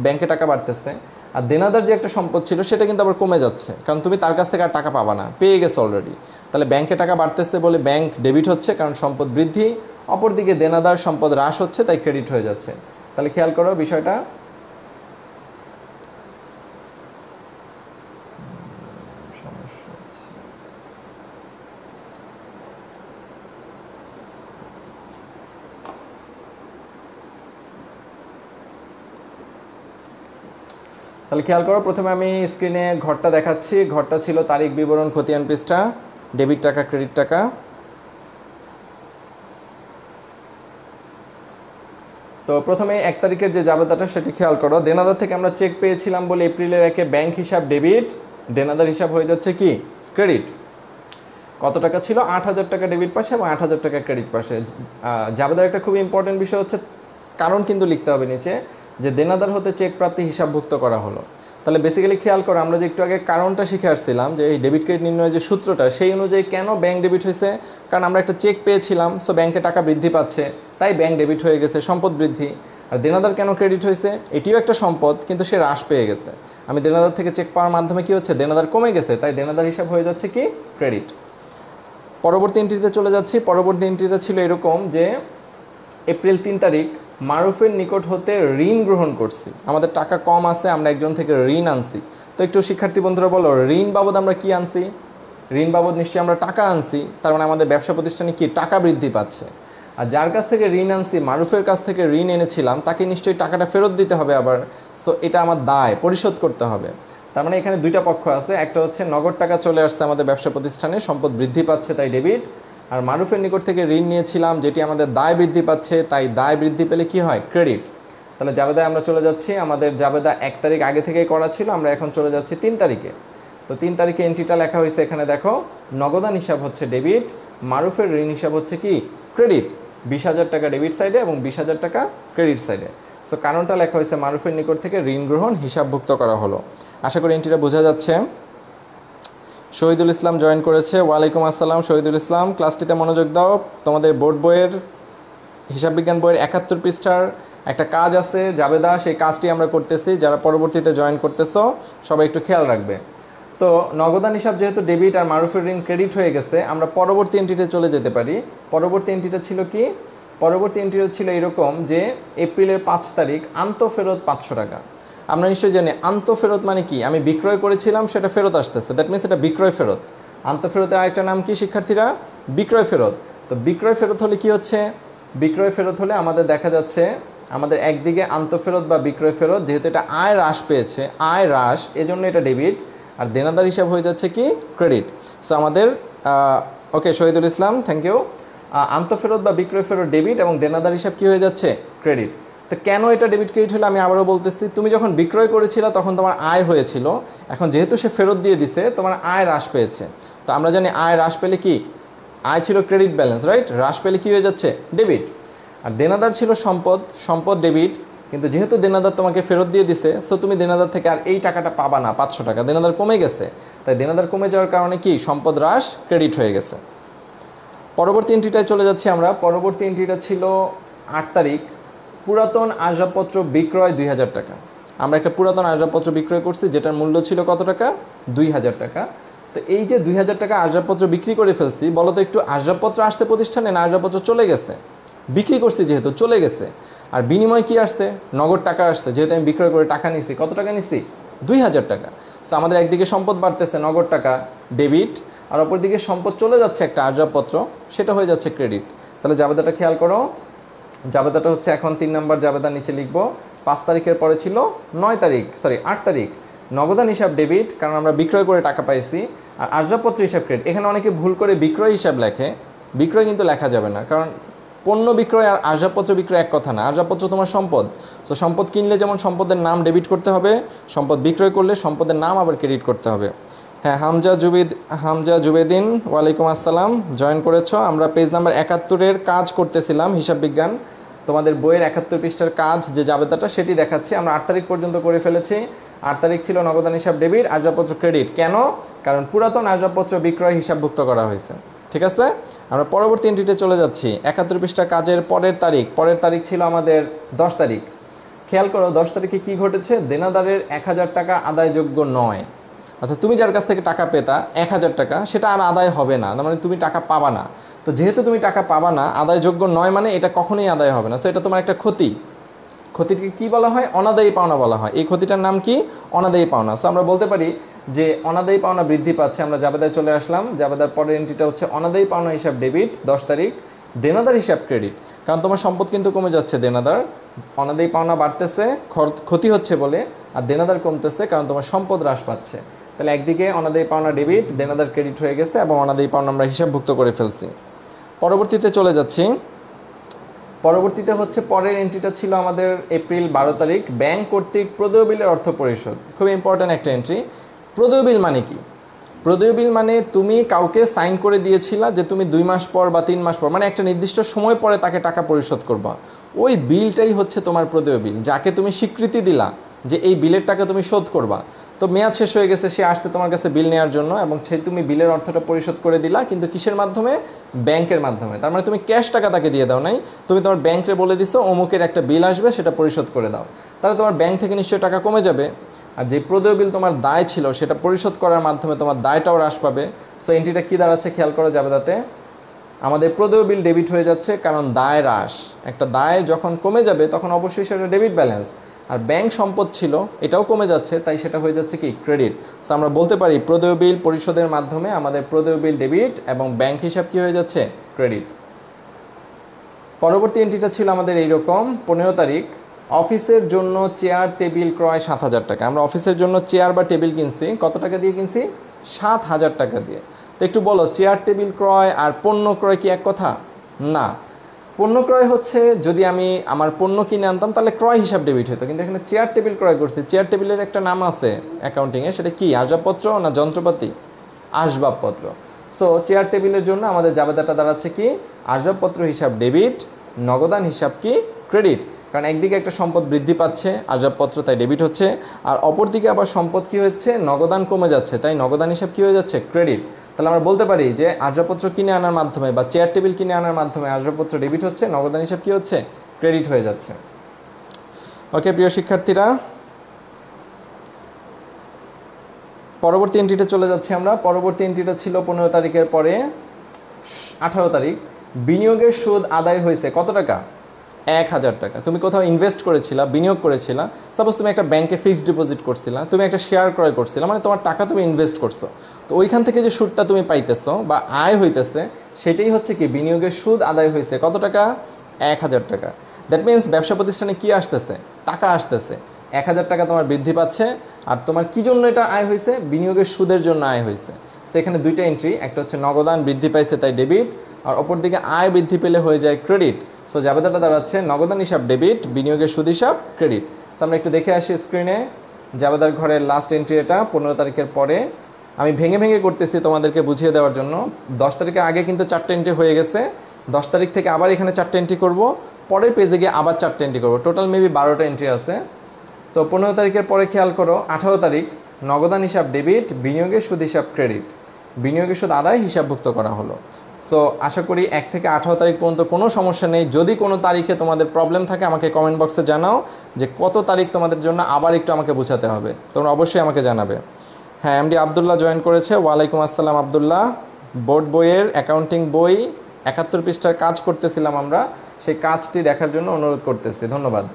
ব্যাংকে টাকা বাড়তেছে। আর দেনাদার যে একটা সম্পদ ছিল সেটা কিন্তু আবার কমে যাচ্ছে, কারণ তুমি তার কাছ থেকে আর টাকা পাবা না, পেয়ে গেছো অলরেডি। তাহলে ব্যাংকে টাকা বাড়তেছে বলে ব্যাংক ডেবিট হচ্ছে, কারণ সম্পদ বৃদ্ধি। অপরদিকে দেনাদার সম্পদ হ্রাস হচ্ছে, তাই ক্রেডিট হয়ে যাচ্ছে। তাহলে খেয়াল করো বিষয়টা। তাহলে খেয়াল করো, প্রথমে আমি স্ক্রিনে ঘরটা দেখাচ্ছি। ঘরটা ছিল তারিখ, বিবরণ, খতিয়ান পৃষ্ঠা, ডেবিট টাকা, ক্রেডিট টাকা। তো প্রথমে 1 তারিখের যে জাবেদাটা সেটি খেয়াল করো। দেনাদার থেকে আমরা চেক পেয়েছিলাম বলে এপ্রিলের 1-এ ব্যাংক হিসাব ডেবিট, দেনাদার হিসাব হয়ে যাচ্ছে কি? ক্রেডিট। কত টাকা ছিল? 8000 টাকা ডেবিট পাশে এবং 8000 টাকা ক্রেডিট পাশে। জাবেদার একটা খুব ইম্পর্টেন্ট বিষয় হচ্ছে কারণ কিন্তু লিখতে হবে নিচে, যে দেনাদার হতে চেক প্রাপ্তি হিসাবভুক্ত করা হলো। তাহলে বেসিক্যালি খেয়াল করো, আমরা যে একটু আগে কারণটা শিখে আসছিলাম যে এই ডেবিট ক্রেডিট নির্ণয়ের যে সূত্রটা, সেই অনুযায়ী কেন ব্যাংক ডেবিট হয়েছে? কারণ আমরা একটা চেক পেয়েছিলাম, সো ব্যাংকে টাকা বৃদ্ধি পাচ্ছে, তাই ব্যাংক ডেবিট হয়ে গেছে, সম্পদ বৃদ্ধি। আর দেনাদার কেন ক্রেডিট হয়েছে? এটিও একটা সম্পদ, কিন্তু সে হ্রাস পেয়ে গেছে। আমি দেনাদার থেকে চেক পাওয়ার মাধ্যমে কি হচ্ছে? দেনাদার কমে গেছে, তাই দেনাদার হিসাব হয়ে যাচ্ছে কি? ক্রেডিট। পরবর্তী এন্ট্রিতে চলে যাচ্ছি। পরবর্তী এন্ট্রিটা ছিল এরকম যে এপ্রিল 3 তারিখ মারুফের নিকট হতে ঋণ গ্রহণ করছি। আমাদের টাকা কম আছে, আমরা একজন থেকে ঋণ আনছি। তো একটু শিক্ষার্থী বন্ধুরা বলো, ঋণ বাবদ আমরা কি আনছি? ঋণ বাবদ নিশ্চয়ই আমরা টাকা আনছি। তার মানে আমাদের ব্যবসা প্রতিষ্ঠানে কি টাকা বৃদ্ধি পাচ্ছে। আর যার কাছ থেকে ঋণ আনছি, মারুফের কাছ থেকে ঋণ এনেছিলাম, তাকে নিশ্চয়ই টাকাটা ফেরত দিতে হবে আবার। সো এটা আমার দায়, পরিশোধ করতে হবে। তার মানে এখানে দুইটা পক্ষ আছে। একটা হচ্ছে নগদ টাকা চলে আসছে আমাদের ব্যবসা প্রতিষ্ঠানে, সম্পদ বৃদ্ধি পাচ্ছে, তাই ডেবিট। আর মারুফের নিকট থেকে ঋণ নিয়েছিলাম, যেটি আমাদের দায় বৃদ্ধি পাচ্ছে, তাই দায় বৃদ্ধি পেলে কি হয়? ক্রেডিট। তাহলে জাবেদায় আমরা চলে যাচ্ছি। আমাদের জাবেদা 1 তারিখ আগে থেকেই করা ছিল, আমরা এখন চলে যাচ্ছি 3 তারিখে। তো 3 তারিখে এন্ট্রিটা লেখা হয়েছে এখানে দেখো। নগদান হিসাব হচ্ছে ডেবিট, মারুফের ঋণ হিসাব হচ্ছে কি? ক্রেডিট। 20,000 টাকা ডেবিট সাইডে এবং 20,000 টাকা ক্রেডিট সাইডে। সো কারণটা লেখা হয়েছে মারুফের নিকট থেকে ঋণ গ্রহণ হিসাবভুক্ত করা হলো। আশা করি এন্ট্রিটা বোঝা যাচ্ছে। শহীদুল ইসলাম জয়েন করেছে। ওয়ালাইকুম আসসালাম শহীদুল ইসলাম। ক্লাসটিতে মনোযোগ দাও। তোমাদের বোর্ড বইয়ের হিসাব বিজ্ঞান বইয়ের 71 পৃষ্ঠার একটা কাজ আছে জাবেদা, সেই কাজটি আমরা করতেছি। যারা পরবর্তীতে জয়েন করতেছো সবাই একটু খেয়াল রাখবে। তো নগদান হিসাব যেহেতু ডেবিট আর মারুফের ঋণ ক্রেডিট হয়ে গেছে, আমরা পরবর্তী এন্ট্রিতে চলে যেতে পারি। পরবর্তী এন্ট্রিটা ছিল কি? পরবর্তী এন্ট্রিটা ছিল এরকম যে এপ্রিলের 5 তারিখ আন্তঃফেরত 500 টাকা। আমরা নিশ্চয়ই জানি আন্তঃফেরত মানে কি? আমি বিক্রয় করেছিলাম, সেটা ফেরত আসতেছে, দ্যাট মিনস এটা বিক্রয় ফেরত। আন্তঃফেরতের আরেকটা নাম কি শিক্ষার্থীরা? বিক্রয় ফেরত। তো বিক্রয় ফেরত হলে কি হচ্ছে? বিক্রয় ফেরত হলে আমাদের দেখা যাচ্ছে আমাদের একদিকে আন্তঃফেরত বা বিক্রয় ফেরত, যেহেতু এটা আয় হ্রাস পেয়েছে, আয় হ্রাস, এজন্য এটা ডেবিট, আর দেনাদার হিসাব হয়ে যাচ্ছে কি? ক্রেডিট। সো আমাদের ওকে শহীদুল ইসলাম, থ্যাংক ইউ। আন্তঃফেরত বা বিক্রয় ফেরত ডেবিট এবং দেনাদার হিসাব কি হয়ে যাচ্ছে? ক্রেডিট। তো কেন এটা ডেবিট ক্রেডিট হলো আমি আবারও বলতেছি, তুমি যখন বিক্রয় করেছিল তখন তোমার আয় হয়েছিল, এখন যেহেতু সে ফেরত দিয়ে দিছে তোমার আয় হ্রাস পেয়েছে। তো আমরা জানি আয় হ্রাস পেলে কি? আয় ছিল ক্রেডিট ব্যালেন্স, রাইট? হ্রাস পেলে কি হয়ে যাচ্ছে? ডেবিট। আর দেনাদার ছিল সম্পদ, সম্পদ ডেবিট, কিন্তু যেহেতু দেনাদার তোমাকে ফেরত দিয়ে দিছে, সো তুমি দেনাদার থেকে আর এই টাকাটা পাবা না, 500 টাকা, দেনাদার কমে গেছে। তাই দেনাদার কমে যাওয়ার কারণে কি? সম্পদ হ্রাস, ক্রেডিট হয়ে গেছে। পরবর্তী এন্ট্রিটায় চলে যাচ্ছি আমরা। পরবর্তী এন্ট্রিটা ছিল 8 তারিখ, পুরাতন আসবাবপত্র বিক্রয় 2000 টাকা। আমরা একটা পুরাতন আসবাবপত্র বিক্রয় করছি যেটার মূল্য ছিল কত টাকা? 2000 টাকা। তো এই যে 2000 টাকা আসবাবপত্র বিক্রি করে ফেলছি, বলো তো একটু, আসবাবপত্র আসছে প্রতিষ্ঠানে না আসবাবপত্র চলে গেছে? বিক্রি করছি যেহেতু চলে গেছে। আর বিনিময় কি আসছে? নগদ টাকা আসছে, যেহেতু আমি বিক্রয় করে টাকা নিছি। কত টাকা নিছি? 2000 টাকা। সো আমাদের একদিকে সম্পদ বাড়তেছে, নগদ টাকা ডেবিট, আর অপরদিকে সম্পদ চলে যাচ্ছে একটা আসবাবপত্র, সেটা হয়ে যাচ্ছে ক্রেডিট। তাহলে জাবেদাটা খেয়াল করো, জাবেদাটা হচ্ছে এখন 3 নম্বর জাবেদার নিচে লিখবো। 5 তারিখের পরে ছিল 8 তারিখ নগদান হিসাব ডেবিট, কারণ আমরা বিক্রয় করে টাকা পাইছি, আর আসবাবপত্র হিসাব ক্রেডিট। এখানে অনেকে ভুল করে বিক্রয় হিসাব লেখে, বিক্রয় কিন্তু লেখা যাবে না, কারণ পণ্য বিক্রয় আর আসবাবপত্র বিক্রয় এক কথা না। আসবাবপত্র তোমার সম্পদ, তো সম্পদ কিনলে যেমন সম্পদের নাম ডেবিট করতে হবে, সম্পদ বিক্রয় করলে সম্পদের নাম আবার ক্রেডিট করতে হবে। হ্যাঁ, হামজা জুবেদিন, ওয়ালাইকুম আসসালাম, জয়েন করেছো। আমরা পেজ নাম্বার 71-এর কাজ করতেছিলাম, হিসাব বিজ্ঞান, তোমাদের বইয়ের 71 পৃষ্ঠার কাজ যে জাবেদাটা সেটি দেখাচ্ছি। আমরা 8 তারিখ পর্যন্ত করে ফেলেছি। 8 তারিখ ছিল নগদান হিসাব ডেবিট, আসবাবপত্র ক্রেডিট। কেন? কারণ পুরাতন আসবাবপত্র বিক্রয় হিসাবভুক্ত করা হয়েছে। ঠিক আছে, আমরা পরবর্তী এন্ট্রিতে চলে যাচ্ছি। 71 পৃষ্ঠা কাজের পরের তারিখ ছিল আমাদের 10 তারিখ। খেয়াল করো 10 তারিখে কি ঘটেছে? দেনাদারের 1000 টাকা আদায়যোগ্য নয়, অর্থাৎ তুমি যার কাছ থেকে টাকা পেতা 1000 টাকা, সেটা আর আদায় হবে না, মানে তুমি টাকা পাবা না। তো যেহেতু তুমি টাকা পাবা না, আদায়যোগ্য নয়, মানে এটা কখনোই আদায় হবে না। সো এটা তোমার একটা ক্ষতি। ক্ষতিটিকে কি বলা হয়? অনাদায়ী পাওনা বলা হয়। এই ক্ষতিটার নাম কি? অনাদায়ী পাওনা। সো আমরা বলতে পারি যে অনাদায়ী পাওনা বৃদ্ধি পাচ্ছে। আমরা জাবেদায় চলে আসলাম। জাবেদার পরের এন্ট্রিটা হচ্ছে অনাদায়ী পাওনা হিসাব ডেবিট 10 তারিখ, দেনাদার হিসাব ক্রেডিট, কারণ তোমার সম্পদ কিন্তু কমে যাচ্ছে, দেনাদার, অনাদায়ী পাওনা বাড়তেছে ক্ষতি হচ্ছে বলে, আর দেনাদার কমতেছে কারণ তোমার সম্পদ হ্রাস পাচ্ছে। তাহলে একদিকে অনাদায়ী পাওনা ডেবিট, দেনাদার ক্রেডিট হয়ে গেছে, এবং অনাদায়ী পাওনা আমরা হিসাবভুক্ত করে ফেলছি। পরবর্তীতে চলে যাচ্ছি। পরবর্তীতে হচ্ছে পরের এন্ট্রিটা ছিল আমাদের এপ্রিল 12 তারিখ, ব্যাংক কর্তৃক প্রদেয় বিলের অর্থ পরিশোধ। খুব ইম্পর্ট্যান্ট একটা এন্ট্রি। প্রদেয় বিল মানে কি? প্রদেয় বিল মানে তুমি কাউকে সাইন করে দিয়েছিলা যে তুমি 2 মাস পর বা 3 মাস পর, মানে একটা নির্দিষ্ট সময় পরে তাকে টাকা পরিশোধ করবা। ওই বিলটাই হচ্ছে তোমার প্রদেয় বিল, যাকে তুমি স্বীকৃতি দিলা যে এই বিলের টাকা তুমি শোধ করবা। তো মেয়াদ শেষ হয়ে গেছে, সে আসছে তোমার কাছে বিল নেওয়ার জন্য, এবং সে তুমি বিলের অর্থটা পরিশোধ করে দিলা, কিন্তু কিসের মাধ্যমে? ব্যাংকের মাধ্যমে। তার মানে তুমি ক্যাশ টাকা তাকে দিয়ে দাও নাই, তুমি তোমার ব্যাংকে বলে দিছো অমুকের একটা বিল আসবে, সেটা পরিশোধ করে দাও। তাহলে তোমার ব্যাংক থেকে নিশ্চয়ই টাকা কমে যাবে, আর যে প্রদেয় বিল তোমার দায় ছিল সেটা পরিশোধ করার মাধ্যমে তোমার দায়টাও হ্রাস পাবে। সো এন্ট্রিটা কি দাঁড়াচ্ছে খেয়াল করা যাবে, তাতে আমাদের প্রদেয় বিল ডেবিট হয়ে যাচ্ছে, কারণ দায় হ্রাস। একটা দায় যখন কমে যাবে তখন অবশ্যই সেটা ডেবিট ব্যালেন্স, আর ব্যাংক সম্পদ ছিল এটাও কমে যাচ্ছে, তাই সেটা হয়ে যাচ্ছে কি? ক্রেডিট। সো আমরা বলতে পারি প্রদেয় বিল পরিশোধের মাধ্যমে আমাদের প্রদেয় বিল ডেবিট এবং ব্যাংক হিসাব কি হয়ে যাচ্ছে? ক্রেডিট। পরবর্তী এন্ট্রিটা ছিল আমাদের এইরকম, 15 তারিখ, অফিসের জন্য চেয়ার টেবিল ক্রয় 7000 টাকা। আমরা অফিসের জন্য চেয়ার বা টেবিল কিনছি, কত টাকা দিয়ে কিনছি? 7000 টাকা দিয়ে। তো একটু বলো, চেয়ার টেবিল ক্রয় আর পণ্য ক্রয় কি এক কথা? না। পণ্য ক্রয় হচ্ছে যদি আমি আমার পণ্য কিনে আনতাম তাহলে ক্রয় হিসাব ডেবিট হতো, কিন্তু এখানে চেয়ার টেবিল ক্রয় করছি। চেয়ার টেবিলের একটা নাম আছে অ্যাকাউন্টিংয়ে, সেটা কি? আসবাবপত্র না যন্ত্রপাতি? আসবাবপত্র। সো চেয়ার টেবিলের জন্য আমাদের জাবেদাটা দাঁড়াচ্ছে কি? আসবাবপত্র হিসাব ডেবিট, নগদান হিসাব কি? ক্রেডিট। কারণ একদিকে একটা সম্পদ বৃদ্ধি পাচ্ছে, আসবাবপত্র, তাই ডেবিট হচ্ছে, আর অপরদিকে আবার সম্পদ কি হচ্ছে? নগদান কমে যাচ্ছে, তাই নগদান হিসাব কি হয়ে যাচ্ছে? ক্রেডিট। তাহলে আমরা বলতে পারি যে আসবাবপত্র কিনে আনার মাধ্যমে বা চেয়ার টেবিল কিনে আনার মাধ্যমে আসবাবপত্র ডেবিট হচ্ছে, নগদান হিসাব কি হচ্ছে? ক্রেডিট হয়ে যাচ্ছে। ওকে প্রিয় শিক্ষার্থীরা, পরবর্তী এন্ট্রিতে চলে যাচ্ছি আমরা। পরবর্তী এন্ট্রিটা ছিল 15 তারিখের পরে 18 তারিখ। বিনিয়োগের সুদ আদায় হয়েছে কত টাকা? 1000 টাকা। তুমি কোথাও ইনভেস্ট করেছিলা, বিনিয়োগ করেছিলা, সাপোজ তুমি একটা ব্যাংকে ফিক্সড ডিপোজিট করছিলা, তুমি একটা শেয়ার ক্রয় করছিলা, মানে তোমার টাকা তুমি ইনভেস্ট করছো, তো ওইখান থেকে যে সুদটা তুমি পাইতেছো বা আয় হইতেছে সেটাই হচ্ছে কি বিনিয়োগের সুদ আদায় হয়েছে কত টাকা? 1000 টাকা। দ্যাট মিনস ব্যবসা প্রতিষ্ঠানে কি আসতেছে? টাকা আসতেছে। 1000 টাকা তোমার বৃদ্ধি পাচ্ছে। আর তোমার কি জন্য এটা আয় হয়েছে? বিনিয়োগের সুদের জন্য আয় হয়েছে। সেখানে দুইটা এন্ট্রি, একটা হচ্ছে নগদান বৃদ্ধি পাইছে তাই ডেবিট, আর অপর দিকে আয় বৃদ্ধি পেলে হয়ে যায় ক্রেডিট। সো জাবেদাটা দাঁড়াচ্ছে নগদান হিসাব ডেবিট, বিনিয়োগের সুদ হিসাব ক্রেডিট। সো আমরা একটু দেখে আসি স্ক্রিনে। জাবেদার ঘরের লাস্ট এন্ট্রি এটা 15 তারিখের পরে। আমি ভেঙে ভেঙে করতেছি তোমাদেরকে বুঝিয়ে দেওয়ার জন্য। 10 তারিখের আগে কিন্তু 4টে এন্ট্রি হয়ে গেছে। 10 তারিখ থেকে আবার এখানে 4টে এন্ট্রি করব, পরের পেজে গিয়ে আবার 4টে এন্ট্রি করবো। টোটাল মেবি 12টা এন্ট্রি আছে। তো 15 তারিখের পরে খেয়াল করো, 18 তারিখ নগদান হিসাব ডেবিট, বিনিয়োগের সুদ হিসাব ক্রেডিট, বিনিয়োগের সুদ আদায় হিসাবভুক্ত করা হলো। সো আশা করি 1 থেকে 18 তারিখ পর্যন্ত কোনো সমস্যা নেই। যদি কোনো তারিখে তোমাদের প্রবলেম থাকে আমাকে কমেন্ট বক্সে জানাও যে কত তারিখ তোমাদের জন্য আবার একটু আমাকে বোঝাতে হবে, তোমরা অবশ্যই আমাকে জানাবে। হ্যাঁ, এমডি আবদুল্লাহ জয়েন করেছে। ওয়ালাইকুম আসসালাম আবদুল্লাহ। বোর্ড বইয়ের অ্যাকাউন্টিং বই 71 পৃষ্ঠার কাজ করতেছিলাম আমরা, সেই কাজটি দেখার জন্য অনুরোধ করতেছি, ধন্যবাদ।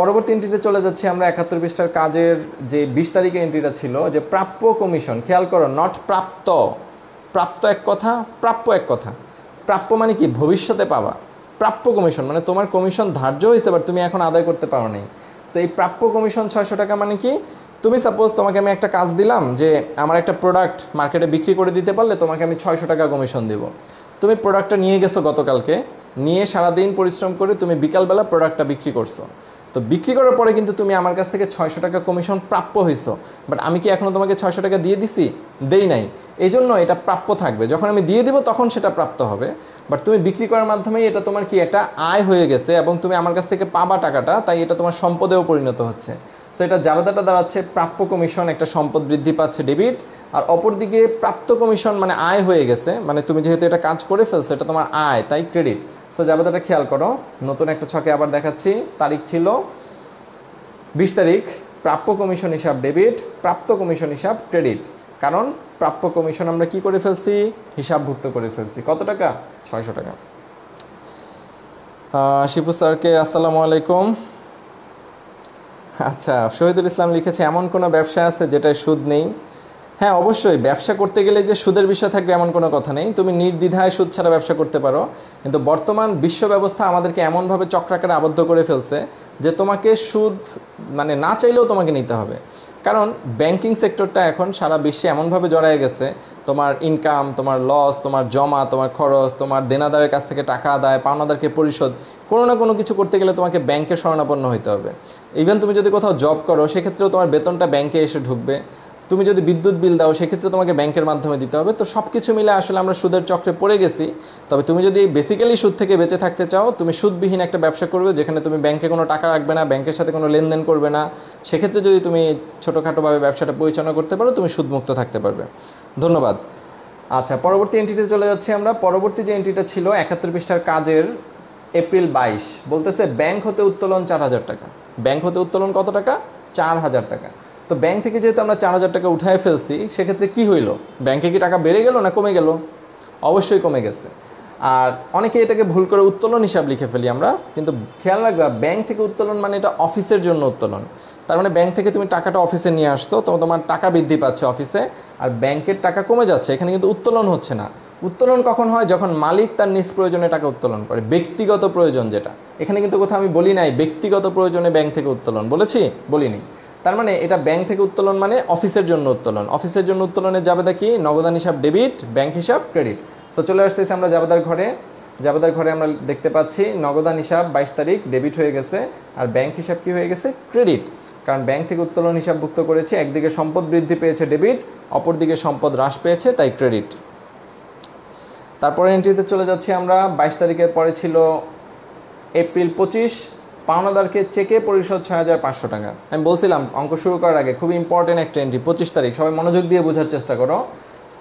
পরবর্তী এন্ট্রিতে চলে যাচ্ছি আমরা। 71 পৃষ্ঠার কাজের যে 20 তারিখের এন্ট্রিটা ছিল যে প্রাপ্য কমিশন, খেয়াল করো, নট প্রাপ্ত। প্রাপ্ত এক কথা, প্রাপ্য এক কথা। প্রাপ্য মানে কি? ভবিষ্যতে পাবা। প্রাপ্য কমিশন মানে তোমার কমিশন ধার্য হয়েছে বাট তুমি এখন আদায় করতে পারো নাই। তো এই প্রাপ্য কমিশন 600 টাকা মানে কি? তুমি সাপোজ তোমাকে আমি একটা কাজ দিলাম যে আমার একটা প্রোডাক্ট মার্কেটে বিক্রি করে দিতে পারলে তোমাকে আমি 600 টাকা কমিশন দেবো। তুমি প্রোডাক্টটা নিয়ে গেছো গতকালকে, নিয়ে সারাদিন পরিশ্রম করে তুমি বিকালবেলা প্রোডাক্টটা বিক্রি করছো। তো বিক্রি করার পরে কিন্তু তুমি আমার কাছ থেকে 600 টাকা কমিশন প্রাপ্য হয়েছো, বাট আমি কি এখনও তোমাকে 600 টাকা দিয়ে দিছি? দেই নাই। এই জন্য এটা প্রাপ্য থাকবে। যখন আমি দিয়ে দিব তখন সেটা প্রাপ্ত হবে, বাট তুমি বিক্রি করার মাধ্যমেই এটা তোমার কি একটা আয় হয়ে গেছে এবং তুমি আমার কাছ থেকে পাবা টাকাটা, তাই এটা তোমার সম্পদেও পরিণত হচ্ছে। সো এটা জাবেদাটা দাঁড়াচ্ছে প্রাপ্য কমিশন, একটা সম্পদ বৃদ্ধি পাচ্ছে ডেবিট, আর অপরদিকে প্রাপ্ত কমিশন মানে আয় হয়ে গেছে, মানে তুমি যেহেতু এটা কাজ করে ফেলছো এটা তোমার আয়, তাই ক্রেডিট। সো জাবেদাটা খেয়াল করো। নতুন একটা ছকে আবার দেখাচ্ছি। তারিখ ছিল 20 তারিখ। প্রাপ্য কমিশন হিসাব ডেবিট, প্রাপ্ত কমিশন হিসাব ক্রেডিট। কারণ প্রাপ্য কমিশন আমরা কি করে ফেলছি? হিসাবভুক্ত করে ফেলছি। কত টাকা? 600 টাকা। শিফু স্যারকে আসসালামু আলাইকুম। আচ্ছা, শহীদুল ইসলাম লিখেছে এমন কোনো ব্যবসা আছে যেটায় সুদ নেই? হ্যাঁ, অবশ্যই। ব্যবসা করতে গেলে যে সুদের বিষয় থাকবে এমন কোনো কথা নেই। তুমি নির্দ্বিধায় সুদ ছাড়া ব্যবসা করতে পারো, কিন্তু বর্তমান বিশ্ব ব্যবস্থা আমাদেরকে এমনভাবে চক্রাকারে আবদ্ধ করে ফেলছে যে তোমাকে সুদ মানে না চাইলেও তোমাকে নিতে হবে। কারণ ব্যাংকিং সেক্টরটা এখন সারা বিশ্বে এমনভাবে জড়ায় গেছে, তোমার ইনকাম, তোমার লস, তোমার জমা, তোমার খরচ, তোমার দেনাদারের কাছ থেকে টাকা আদায়, পাওনাদারকে পরিশোধ, কোনো না কোনো কিছু করতে গেলে তোমাকে ব্যাংকে শরণাপন্ন হতে হবে। ইভেন তুমি যদি কোথাও জব করো সেক্ষেত্রেও তোমার বেতনটা ব্যাংকে এসে ঢুকবে। তুমি যদি বিদ্যুৎ বিল দাও সেক্ষেত্রে তোমাকে ব্যাংকের মাধ্যমে দিতে হবে। তো সব কিছু মিলে আসলে আমরা সুদের চক্রে পড়ে গেছি। তবে তুমি যদি বেসিক্যালি সুদ থেকে বেঁচে থাকতে চাও, তুমি সুদবিহীন একটা ব্যবসা করবে যেখানে তুমি ব্যাংকে কোনো টাকা রাখবে না, ব্যাংকের সাথে কোনো লেনদেন করবে না। সেক্ষেত্রে যদি তুমি ছোটোখাটোভাবে ব্যবসাটা পরিচালনা করতে পারো, তুমি সুদমুক্ত থাকতে পারবে। ধন্যবাদ। আচ্ছা, পরবর্তী এন্ট্রিতে চলে যাচ্ছি আমরা। পরবর্তী যে এন্ট্রিটা ছিল 71 পৃষ্ঠার কাজের এপ্রিল 22, বলতেছে ব্যাংক হতে উত্তোলন 4000 টাকা। ব্যাংক হতে উত্তোলন কত টাকা? 4000 টাকা। তো ব্যাংক থেকে যেহেতু আমরা 4000 টাকা উঠায় ফেলছি, সেক্ষেত্রে কি হইলো? ব্যাংকে কি টাকা বেড়ে গেল না কমে গেল? অবশ্যই কমে গেছে। আর অনেকে এটাকে ভুল করে উত্তোলন হিসাব লিখে ফেলি আমরা, কিন্তু খেয়াল রাখবা ব্যাংক থেকে উত্তোলন মানে এটা অফিসের জন্য উত্তোলন। তার মানে ব্যাংক থেকে তুমি টাকাটা অফিসে নিয়ে আসছো, তো তোমার টাকা বৃদ্ধি পাচ্ছে অফিসে, আর ব্যাংকের টাকা কমে যাচ্ছে, এখানে কিন্তু উত্তোলন হচ্ছে না। উত্তোলন কখন হয়? যখন মালিক তার নিজ প্রয়োজনে টাকা উত্তোলন করে, ব্যক্তিগত প্রয়োজন যেটা। এখানে কিন্তু কোথাও আমি বলি নাই ব্যক্তিগত প্রয়োজনে ব্যাংক থেকে উত্তোলন, বলেছি? বলিনি। তার মানে এটা ব্যাংক থেকে উত্তোলন মানে অফিসের জন্য উত্তোলন। অফিসের জন্য উত্তোলনের জাবেদা কি? নগদান হিসাব ডেবিট, ব্যাংক হিসাব ক্রেডিট। তো চলে আসতেছি আমরা জাবেদার ঘরে। জাবেদার ঘরে আমরা দেখতে পাচ্ছি নগদান হিসাব 22 তারিখ ডেবিট হয়ে গেছে, আর ব্যাংক হিসাব কি হয়ে গেছে? ক্রেডিট। কারণ ব্যাংক থেকে উত্তোলন হিসাবভুক্ত করেছি, একদিকে সম্পদ বৃদ্ধি পেয়েছে ডেবিট, অপরদিকে সম্পদ হ্রাস পেয়েছে তাই ক্রেডিট। তারপরে এন্ট্রিতে চলে যাচ্ছি আমরা। 22 তারিখের পরে ছিল এপ্রিল 25, পাওনাদারকে চেকে পরিশোধ 6500 টাকা। আমি বলছিলাম অঙ্ক শুরু করার আগে খুবই ইম্পর্টেন্ট একটা এন্ট্রি, 25 তারিখ, সবাই মনোযোগ দিয়ে বোঝার চেষ্টা করো।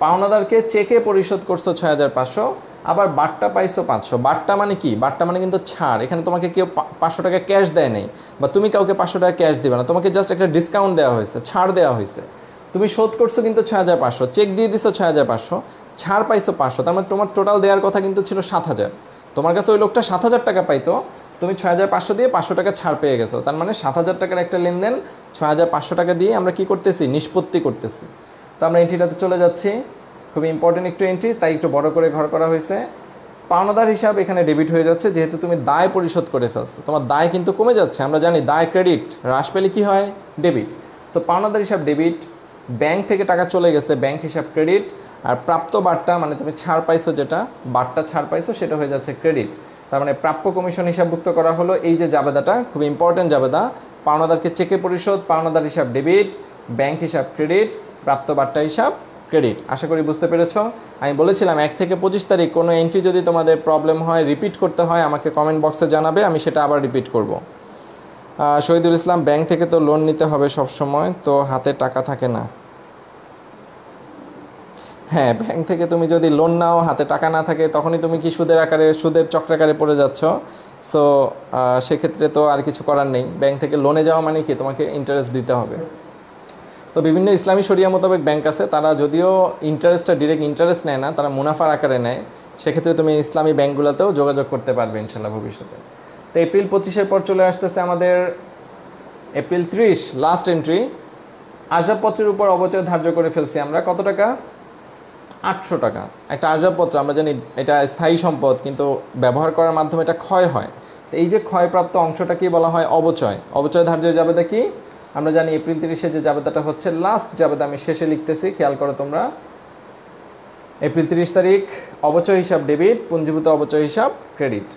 পাওনাদারকে চেকে পরিশোধ করছো 6500, আবার বাট্টা পাইছো 500। বাট্টা মানে কি? বাট্টা মানে কিন্তু ছাড়। এখানে তোমাকে কেউ 500 টাকা ক্যাশ দেয় নাই, বা তুমি কাউকে 500 টাকা ক্যাশ দিবে না, তোমাকে জাস্ট একটা ডিসকাউন্ট দেওয়া হয়েছে, ছাড় দেওয়া হয়েছে। তুমি শোধ করছো কিন্তু 6,500, চেক দিয়ে দিছো 6,500, ছাড় পাইছো 500, তার মানে তোমার টোটাল দেওয়ার কথা কিন্তু ছিল 7,000। তোমার কাছে ওই লোকটা 7,000 টাকা পাইতো, তুমি 6,500 দিয়ে 500 টাকা ছাড় পেয়ে গেছো, তার মানে 7,000 টাকার একটা লেনদেন 6,500 টাকা দিয়ে আমরা কি করতেছি, নিষ্পত্তি করতেছি। তো আমরা এন্ট্রিটাতে চলে যাচ্ছি, খুবই ইম্পর্টেন্ট একটু এন্ট্রি, তাই একটু বড় করে ঘর করা হয়েছে। পাওনাদার হিসাব এখানে ডেবিট হয়ে যাচ্ছে, যেহেতু তুমি দায় পরিশোধ করে ফেলছো, তোমার দায় কিন্তু কমে যাচ্ছে। আমরা জানি দায় ক্রেডিট, হ্রাস পেলে কি হয়, ডেবিট। সো পাওনাদার হিসাব ডেবিট, ব্যাংক থেকে টাকা চলে গেছে, ব্যাংক হিসাব ক্রেডিট, আর প্রাপ্ত বার্তা মানে তুমি ছাড় পাইছো, যেটা বার্তা ছাড় পাইছো সেটা হয়ে যাচ্ছে ক্রেডিট। তার মানে প্রাপ্য কমিশন হিসাবভুক্ত করা হলো এই যে জাবেদাটা, খুব ইম্পর্টেন্ট জাবেদা। পাওনাদারকে চেকে পরিশোধ, পাওনাদার হিসাব ডেবিট, ব্যাংক হিসাব ক্রেডিট, প্রাপ্ত বার্তা হিসাব ক্রেডিট। আশা করি বুঝতে পেরেছ। আমি বলেছিলাম 1 থেকে 25 তারিখ কোনো এন্ট্রি যদি তোমাদের প্রবলেম হয়, রিপিট করতে হয়, আমাকে কমেন্ট বক্সে জানাবে, আমি সেটা আবার রিপিট করব। শহীদুল ইসলাম, ব্যাংক থেকে তো লোন নিতে হবে সব সময়, তো হাতে টাকা থাকে না। হ্যাঁ, ব্যাংক থেকে তুমি যদি লোন নাও, হাতে টাকা না থাকে, তখনই তুমি কি সুদের চক্রাকারে পড়ে যাচ্ছ। সো সেক্ষেত্রে তো আর কিছু করার নেই। ব্যাংক থেকে লোনে যাওয়া মানে কি, তোমাকে ইন্টারেস্ট দিতে হবে। তো বিভিন্ন ইসলামী শরিয়া মোতাবেক ব্যাংক আছে, তারা যদিও ইন্টারেস্টটা ডিরেক্ট ইন্টারেস্ট নেয় না, তারা মুনাফার আকারে নেয়। সেক্ষেত্রে তুমি ইসলামী ব্যাংকগুলোতেও যোগাযোগ করতে পারবে ইনশাল্লাহ ভবিষ্যতে। তো এপ্রিল 25-এর পর চলে আসতেছে আমাদের এপ্রিল 30, লাস্ট এন্ট্রি। আসবাবপত্রের উপর অবচয় ধার্য করে ফেলছি আমরা, কত টাকা, 800 টাকা। একটা আসবাবপত্র আমরা জানি এটা স্থায়ী সম্পদ, কিন্তু ব্যবহার করার মাধ্যমে এটা ক্ষয় হয়। তো এই যে ক্ষয়প্রাপ্ত অংশটাকে বলা হয় অবচয়। অবচয় ধার্যের জাবেদা কি, আমরা জানি এপ্রিল 30-এ যে জাবেদাটা হচ্ছে লাস্ট জাবেদা, আমি শেষে লিখতেছি, খেয়াল করো তোমরা। এপ্রিল 30 তারিখ, অবচয় হিসাব ডেবিট, পুঞ্জীভূত অবচয় হিসাব ক্রেডিট।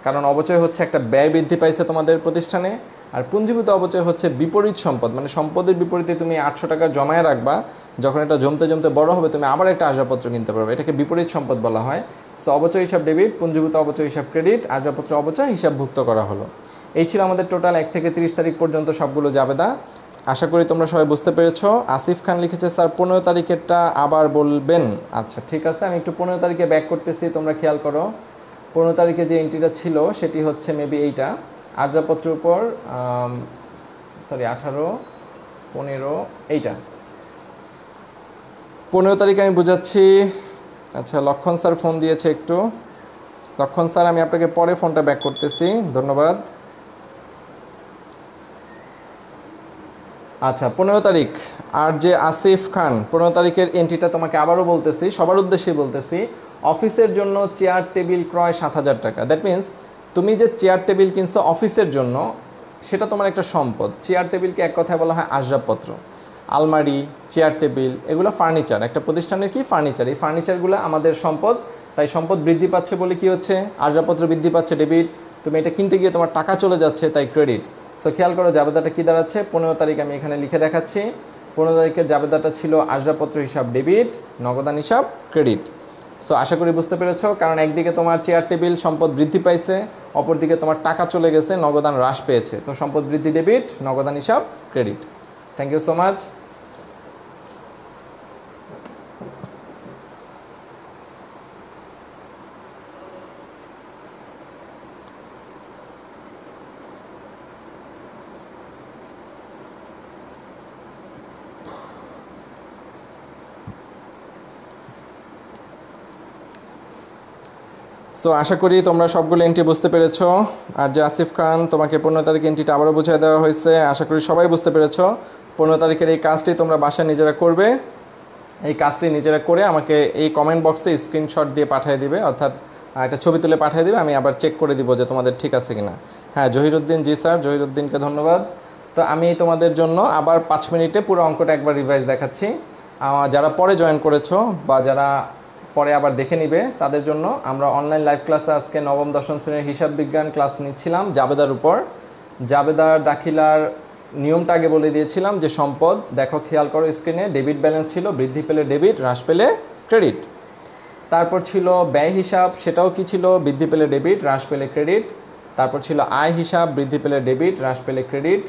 কারণ অবচয় হচ্ছে একটা ব্যয় বৃদ্ধি পাইছে তোমাদের প্রতিষ্ঠানে, আর পুঞ্জীভূত অবচয় হচ্ছে বিপরীত সম্পদ, মানে সম্পদের বিপরীতে তুমি 800 টাকা জমায় রাখবা, যখন এটা জমতে জমতে বড় হবে তুমি আবার একটা আসবাবপত্র কিনতে পারবে, এটাকে বিপরীত সম্পদ বলা হয়। সো অবচয় হিসাব ডেবিট, পুঞ্জীভূত অবচয় হিসাব ক্রেডিট, আসবাবপত্র অবচয় হিসাবভুক্ত করা হলো। এই ছিল আমাদের টোটাল 1 থেকে 30 তারিখ পর্যন্ত সবগুলো জাবেদা। আশা করি তোমরা সবাই বুঝতে পেরেছো। আসিফ খান লিখেছে, স্যার 15 তারিখেরটা আবার বলবেন। আচ্ছা ঠিক আছে, আমি একটু 15 তারিখে ব্যাক করতেছি, তোমরা খেয়াল করো। 15 তারিখে যে এন্ট্রিটা ছিল সেটি হচ্ছে মেবি এইটা, আসবাবপত্রের উপর 18, 15, এইটা 15 তারিখে আমি বুঝাচ্ছি। আচ্ছা, লক্ষণ স্যার ফোন দিয়েছে একটু। লক্ষণ স্যার, আমি আপনাকে পরে ফোনটা ব্যাক করতেছি, ধন্যবাদ। আচ্ছা 15 তারিখ, আর যে আসিফ খান, 15 তারিখের এন্ট্রিটা তোমাকে আবারও বলতেছি, সবার উদ্দেশ্যেই বলতেছি। অফিসের জন্য চেয়ার টেবিল ক্রয় 7,000 টাকা। দ্যাট মিনস তুমি যে চেয়ার টেবিল কিনছো অফিসের জন্য, সেটা তোমার একটা সম্পদ। চেয়ার টেবিলকে এক কথায় বলা হয় আসবাবপত্র। আলমারি, চেয়ার টেবিল, এগুলো ফার্নিচার, একটা প্রতিষ্ঠানের কি ফার্নিচার। এই ফার্নিচারগুলো আমাদের সম্পদ, তাই সম্পদ বৃদ্ধি পাচ্ছে বলে কি হচ্ছে, আসবাবপত্র বৃদ্ধি পাচ্ছে, ডেবিট। তুমি এটা কিনতে গিয়ে তোমার টাকা চলে যাচ্ছে, তাই ক্রেডিট। সো খেয়াল করো জাবেদাটা কি দাঁড়াচ্ছে। 15 তারিখ আমি এখানে লিখে দেখাচ্ছি। 15 তারিখের জাবেদাটা ছিল আসবাবপত্র হিসাব ডেবিট, নগদান হিসাব ক্রেডিট। সো আশা করি বুঝতে পেরেছো, কারণ একদিকে তোমার চেয়ার টেবিল সম্পদ বৃদ্ধি পাইছে, অপরদিকে তোমার টাকা চলে গেছে, নগদান হ্রাস পেয়েছে। তো সম্পদ বৃদ্ধি ডেবিট, নগদান হিসাব credit. Thank you so much. So আশা করি তোমরা সবগুলো এন্ট্রি বুঝতে পেরেছো। আর যে আসিফ খান, তোমাকে 15 তারিখ এন্ট্রিটা আবারও বুঝিয়ে দেওয়া হয়েছে, আশা করি সবাই বুঝতে পেরেছো। 15 তারিখের এই কাজটি তোমরা বাসায় নিজেরা করবে। এই কাজটি নিজেরা করে আমাকে এই কমেন্ট বক্সে স্ক্রিনশট দিয়ে পাঠিয়ে দিবে, অর্থাৎ একটা ছবি তুলে পাঠিয়ে দিবে, আমি আবার চেক করে দিব যে তোমাদের ঠিক আছে কিনা। হ্যাঁ জহিরুদ্দিন, জি স্যার, জহিরুদ্দিনকে ধন্যবাদ। তো আমি তোমাদের জন্য আবার 5 মিনিটে পুরো অঙ্কটা একবার রিভাইজ দেখাচ্ছি। যারা পরে জয়েন করেছো বা যারা পরে আবার দেখে নিবে, তাদের জন্য আমরা অনলাইন লাইভ ক্লাসে আজকে নবম দশম শ্রেণীর হিসাব বিজ্ঞান ক্লাস নিচ্ছিলাম জাবেদার উপর। জাবেদার দাখিলার নিয়মটা আগে বলে দিয়েছিলাম, যে সম্পদ দেখো, খেয়াল করো স্ক্রিনে, ডেবিট ব্যালেন্স ছিল, বৃদ্ধি পেলে ডেবিট, হ্রাস পেলে ক্রেডিট। তারপর ছিল ব্যয় হিসাব, সেটাও কি ছিল, বৃদ্ধি পেলে ডেবিট, হ্রাস পেলে ক্রেডিট। তারপর ছিল আয় হিসাব, বৃদ্ধি পেলে ডেবিট, হ্রাস পেলে ক্রেডিট।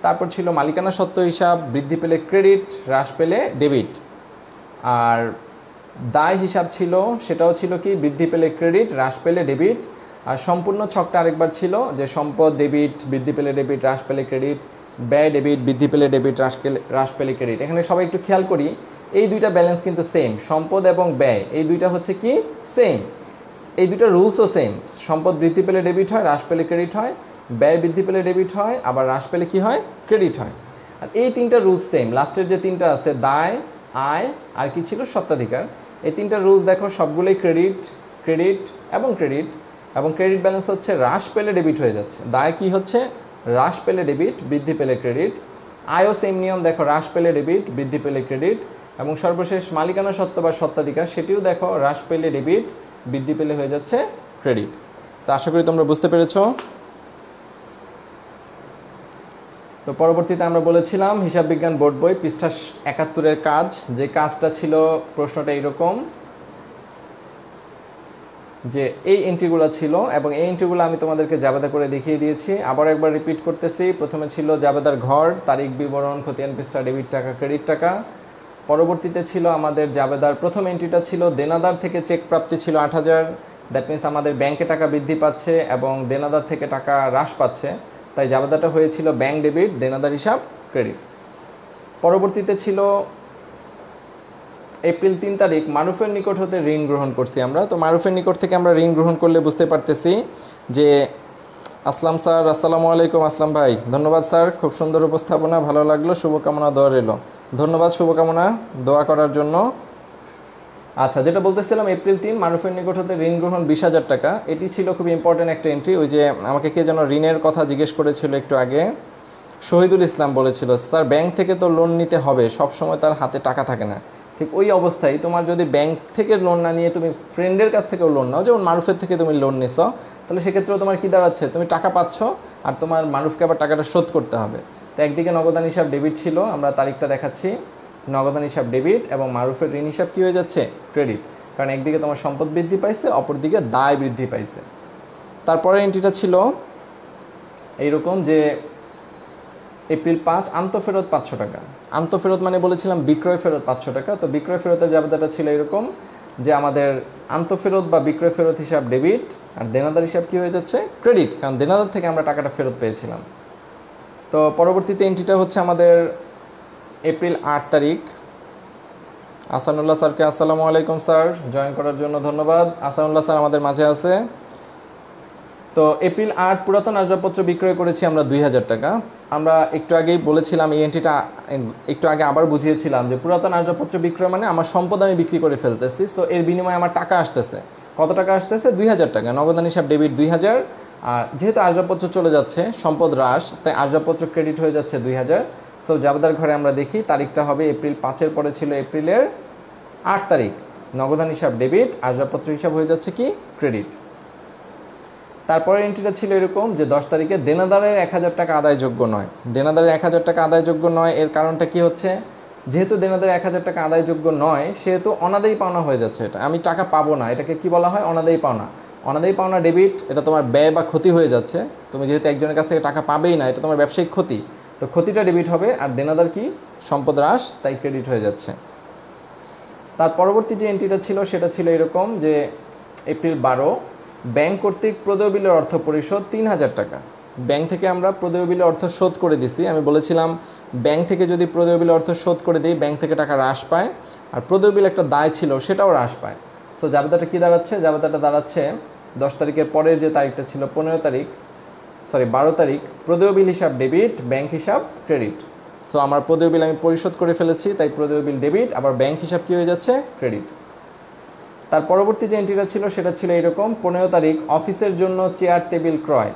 তারপর ছিল মালিকানা সত্ত্ব হিসাব, বৃদ্ধি পেলে ক্রেডিট, হ্রাস পেলে ডেবিট। আর দায় হিসাব ছিল, সেটাও ছিল কি, বৃদ্ধি পেলে ক্রেডিট, হ্রাস পেলে ডেবিট। আর সম্পূর্ণ ছকটা আরেকবার ছিল, যে সম্পদ ডেবিট, বৃদ্ধি পেলে ডেবিট, হ্রাস পেলে ক্রেডিট, ব্যয় ডেবিট, বৃদ্ধি পেলে ডেবিট, হ্রাস পেলে ক্রেডিট। এখানে সবাই একটু খেয়াল করি, এই দুইটা ব্যালেন্স কিন্তু সেম, সম্পদ এবং ব্যয় এই দুইটা হচ্ছে কি সেম, এই দুইটা রুলসও সেম। সম্পদ বৃদ্ধি পেলে ডেবিট হয়, হ্রাস পেলে ক্রেডিট হয়, ব্যয় বৃদ্ধি পেলে ডেবিট হয়, আবার হ্রাস পেলে কি হয়, ক্রেডিট হয়। আর এই তিনটা রুলস সেম। লাস্টের যে তিনটা আছে দায়, আয় আর কি ছিল স্বত্বাধিকার, এই তিনটা রুলস দেখো সবগুলোই ক্রেডিট, ক্রেডিট এবং ক্রেডিট। এবং ক্রেডিট ব্যালেন্স হচ্ছে হ্রাস পেলে ডেবিট হয়ে যাচ্ছে। দায় কি হচ্ছে, হ্রাস পেলে ডেবিট, বৃদ্ধি পেলে ক্রেডিট। আয়ও সেম নিয়ম, দেখো হ্রাস পেলে ডেবিট, বৃদ্ধি পেলে ক্রেডিট। এবং সর্বশেষ মালিকানা সত্ত্ব বা স্বত্বাধিকার, সেটিও দেখো হ্রাস পেলে ডেবিট, বৃদ্ধি পেলে হয়ে যাচ্ছে ক্রেডিট। তো আশা করি তোমরা বুঝতে পেরেছো। তো পরবর্তীতে আমরা বলেছিলাম হিসাব বিজ্ঞান বোর্ড বই পৃষ্ঠা ৭১-এর কাজ, যে কাজটা ছিল প্রশ্নটা এইরকম যে এই এন্ট্রিগুলো ছিল, এবং এই এন্ট্রিগুলো আমি তোমাদেরকে জাবেদা করে দেখিয়ে দিয়েছি। আবার একবার রিপিট করতেছি। প্রথমে ছিল জাবেদার ঘর, তারিখ বিবরণ, খতিয়ান পৃষ্ঠা, ডেবিট টাকা, ক্রেডিট টাকা। পরবর্তীতে ছিল আমাদের জাবেদার প্রথম এন্ট্রিটা ছিল দেনাদার থেকে চেক প্রাপ্তি ছিল ৮,০০০। দ্যাট মিনস আমাদের ব্যাংকে টাকা বৃদ্ধি পাচ্ছে এবং দেনাদার থেকে টাকা হ্রাস পাচ্ছে, তাই জাবেদাটা হয়েছিল ব্যাংক ডেবিট, দেনাদার হিসাব ক্রেডিট। পরবর্তীতে ছিল এপ্রিল ৩ তারিখ মারুফের নিকট হতে ঋণ গ্রহণ করছি আমরা। তো মারুফের নিকট থেকে আমরা ঋণ গ্রহণ করলে বুঝতে পারতেছি যে আসলাম স্যার, আসসালামু আলাইকুম। আসলাম ভাই, ধন্যবাদ স্যার, খুব সুন্দর উপস্থাপনা, ভালো লাগলো, শুভকামনা দোয়া রইল। ধন্যবাদ শুভকামনা দোয়া করার জন্য। আচ্ছা, যেটা বলতেছিলাম এপ্রিল ৩ মারুফের নিকট হতে ঋণ গ্রহণ ২০,০০০ টাকা, এটি ছিল খুব ইম্পর্টেন্ট একটা এন্ট্রি। ওই যে আমাকে কে যেন ঋণের কথা জিজ্ঞেস করেছিল একটু আগে, শহীদুল ইসলাম বলেছিল স্যার ব্যাংক থেকে তো লোন নিতে হবে, সব সময় তার হাতে টাকা থাকে না। ঠিক ওই অবস্থায় তোমার যদি ব্যাংক থেকে লোন না নিয়ে তুমি ফ্রেন্ডের কাছ থেকেও লোন নাও, যেমন মারুফের থেকে তুমি লোন নিছো, তাহলে সেক্ষেত্রেও তোমার কী দাঁড়াচ্ছে, তুমি টাকা পাচ্ছ আর তোমার মারুফকে আবার টাকাটা শোধ করতে হবে। তো একদিকে নগদান হিসাব ডেবিট ছিল, আমরা তারিখটা দেখাচ্ছি, নগদান হিসাব ডেবিট এবং মারুফের ঋণ হিসাব কী হয়ে যাচ্ছে, ক্রেডিট। কারণ একদিকে তোমার সম্পদ বৃদ্ধি পাইছে, অপরদিকে দায় বৃদ্ধি পাইছে। তারপরে এন্ট্রিটা ছিল এইরকম যে এপ্রিল ৫ আন্তঃফেরত ৫০০ টাকা। আন্তঃফেরত মানে বলেছিলাম বিক্রয় ফেরত ৫০০ টাকা। তো বিক্রয় ফেরতের জাবেদাটা ছিল এরকম যে আমাদের আন্তঃফেরত বা বিক্রয় ফেরত হিসাব ডেবিট আর দেনাদার হিসাব কি হয়ে যাচ্ছে, ক্রেডিট, কারণ দেনাদার থেকে আমরা টাকাটা ফেরত পেয়েছিলাম। তো পরবর্তীতে এন্ট্রিটা হচ্ছে আমাদের এপ্রিল ৮ তারিখ। আসানুল্লাহ স্যারকে আসসালামু আলাইকুম স্যার, জয়েন করার জন্য ধন্যবাদ। আসানুল্লাহ স্যার আমাদের মাঝে আছে। তো এপ্রিল ৮ পুরাতন আসবাবপত্র বিক্রয় করেছি আমরা ২,০০০ টাকা। আমরা একটু আগেই বলেছিলাম, এই এন্ট্রিটা একটু আগে আবার বুঝিয়েছিলাম যে পুরাতন আসবাবপত্র বিক্রয় মানে আমার সম্পদ আমি বিক্রি করে ফেলতেছি, সো এর বিনিময়ে আমার টাকা আসতেছে। কত টাকা আসতেছে, ২,০০০ টাকা। নগদান হিসাব ডেবিট ২,০০০, আর যেহেতু আসবাবপত্র চলে যাচ্ছে, সম্পদ হ্রাস, তাই আসবাবপত্র ক্রেডিট হয়ে যাচ্ছে ২,০০০। সো জাবেদার ঘরে আমরা দেখি তারিখটা হবে এপ্রিল ৫-এর পরে ছিল এপ্রিলের ৮ তারিখ। নগদান হিসাব ডেবিট, আসবাবপত্র হিসাব হয়ে যাচ্ছে কি, ক্রেডিট। তারপরে এন্ট্রিটা ছিল এরকম যে ১০ তারিখে দেনাদারের ১,০০০ টাকা আদায়যোগ্য নয়। দেনাদারের ১,০০০ টাকা আদায়যোগ্য নয়, এর কারণটা কি হচ্ছে, যেহেতু দেনাদারের ১,০০০ টাকা আদায়যোগ্য নয়, সেহেতু অনাদায়ী পাওনা হয়ে যাচ্ছে। এটা আমি টাকা পাবো না, এটাকে কি বলা হয়, অনাদায়ী পাওনা। অনাদায়ী পাওনা ডেবিট, এটা তোমার ব্যয় বা ক্ষতি হয়ে যাচ্ছে। তুমি যেহেতু একজনের কাছ থেকে টাকা পাবেই না, এটা তোমার ব্যবসায়িক ক্ষতি, তো ক্ষতিটা ডেবিট হবে। আর দেনাদার কি, সম্পদ হ্রাস, তাই ক্রেডিট হয়ে যাচ্ছে। তার পরবর্তী যে এন্ট্রিটা ছিল সেটা ছিল এরকম যে এপ্রিল ১২ ব্যাংক কর্তৃক প্রদেয় বিলের অর্থ পরিশোধ ৩,০০০ টাকা। ব্যাংক থেকে আমরা প্রদেয় বিলের অর্থ শোধ করে দিছি। আমি বলেছিলাম ব্যাংক থেকে যদি প্রদেয় বিলের অর্থ শোধ করে দিই, ব্যাংক থেকে টাকা হ্রাস পায়, আর প্রদেয় বিল একটা দায় ছিল সেটাও হ্রাস পায়। সো জাবেদাটা কী দাঁড়াচ্ছে, জাবেদাটা দাঁড়াচ্ছে ১০ তারিখের পরের যে তারিখটা ছিল ১২ তারিখ, প্রদেয় বিল হিসাব ডেবিট, ব্যাংক হিসাব ক্রেডিট। সো আমার প্রদেয় বিল আমি পরিশোধ করে ফেলেছি, তাই প্রদেয় বিল ডেবিট, আবার ব্যাংক হিসাব কী হয়ে যাচ্ছে, ক্রেডিট। তার পরবর্তী যে এন্ট্রিটা ছিল সেটা ছিল এরকম ১৫ তারিখ অফিসের জন্য চেয়ার টেবিল ক্রয়।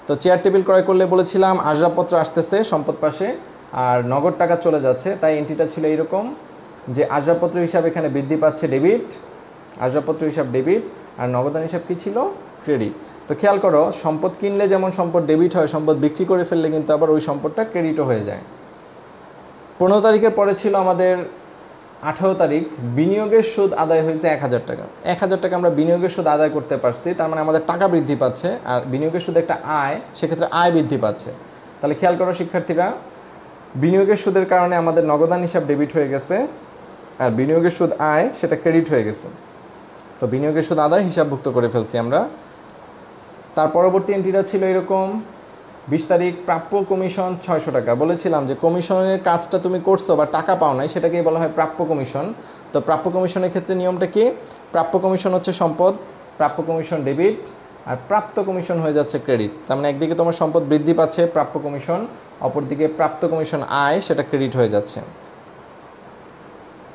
তো চেয়ার টেবিল ক্রয় করলে বলেছিলাম আসবাবপত্র আসতেছে সম্পদ পাশে আর নগদ টাকা চলে যাচ্ছে, তাই এন্ট্রিটা ছিল এইরকম যে আসবাবপত্র হিসাব এখানে বৃদ্ধি পাচ্ছে ডেবিট, আসবাবপত্র হিসাব ডেবিট, আর নগদান হিসাব কী ছিল, ক্রেডিট। তো খেয়াল করো, সম্পদ কিনলে যেমন সম্পদ ডেবিট হয়, সম্পদ বিক্রি করে ফেললে কিন্তু আবার ওই সম্পদটা ক্রেডিটও হয়ে যায়। ১৫ তারিখের পরে ছিল আমাদের ১৮ তারিখ বিনিয়োগের সুদ আদায় হয়েছে ১,০০০ টাকা। ১,০০০ টাকা আমরা বিনিয়োগের সুদ আদায় করতে পারছি, তার মানে আমাদের টাকা বৃদ্ধি পাচ্ছে, আর বিনিয়োগের সুদ একটা আয়, সেক্ষেত্রে আয় বৃদ্ধি পাচ্ছে। তাহলে খেয়াল করো শিক্ষার্থীরা, বিনিয়োগের সুদের কারণে আমাদের নগদান হিসাব ডেবিট হয়ে গেছে, আর বিনিয়োগের সুদ আয় সেটা ক্রেডিট হয়ে গেছে। তো বিনিয়োগের সুদ আদায় হিসাবভুক্ত করে ফেলছি আমরা। তার পরবর্তী এন্ট্রিটা ছিল এরকম 20 তারিখ প্রাপ্য কমিশন 600 টাকা। বলেছিলাম যে কমিশনের কাজটা তুমি করছো বা টাকা পাও নাই, সেটাকেই বলা হয় প্রাপ্য কমিশন। তো প্রাপ্য কমিশনের ক্ষেত্রে নিয়মটা কি? প্রাপ্য কমিশন হচ্ছে সম্পদ, প্রাপ্য কমিশন ডেবিট, আর প্রাপ্ত কমিশন হয়ে যাচ্ছে ক্রেডিট। তার মানে একদিকে তোমার সম্পদ বৃদ্ধি পাচ্ছে প্রাপ্য কমিশন, অপরদিকে প্রাপ্ত কমিশন আয় সেটা ক্রেডিট হয়ে যাচ্ছে।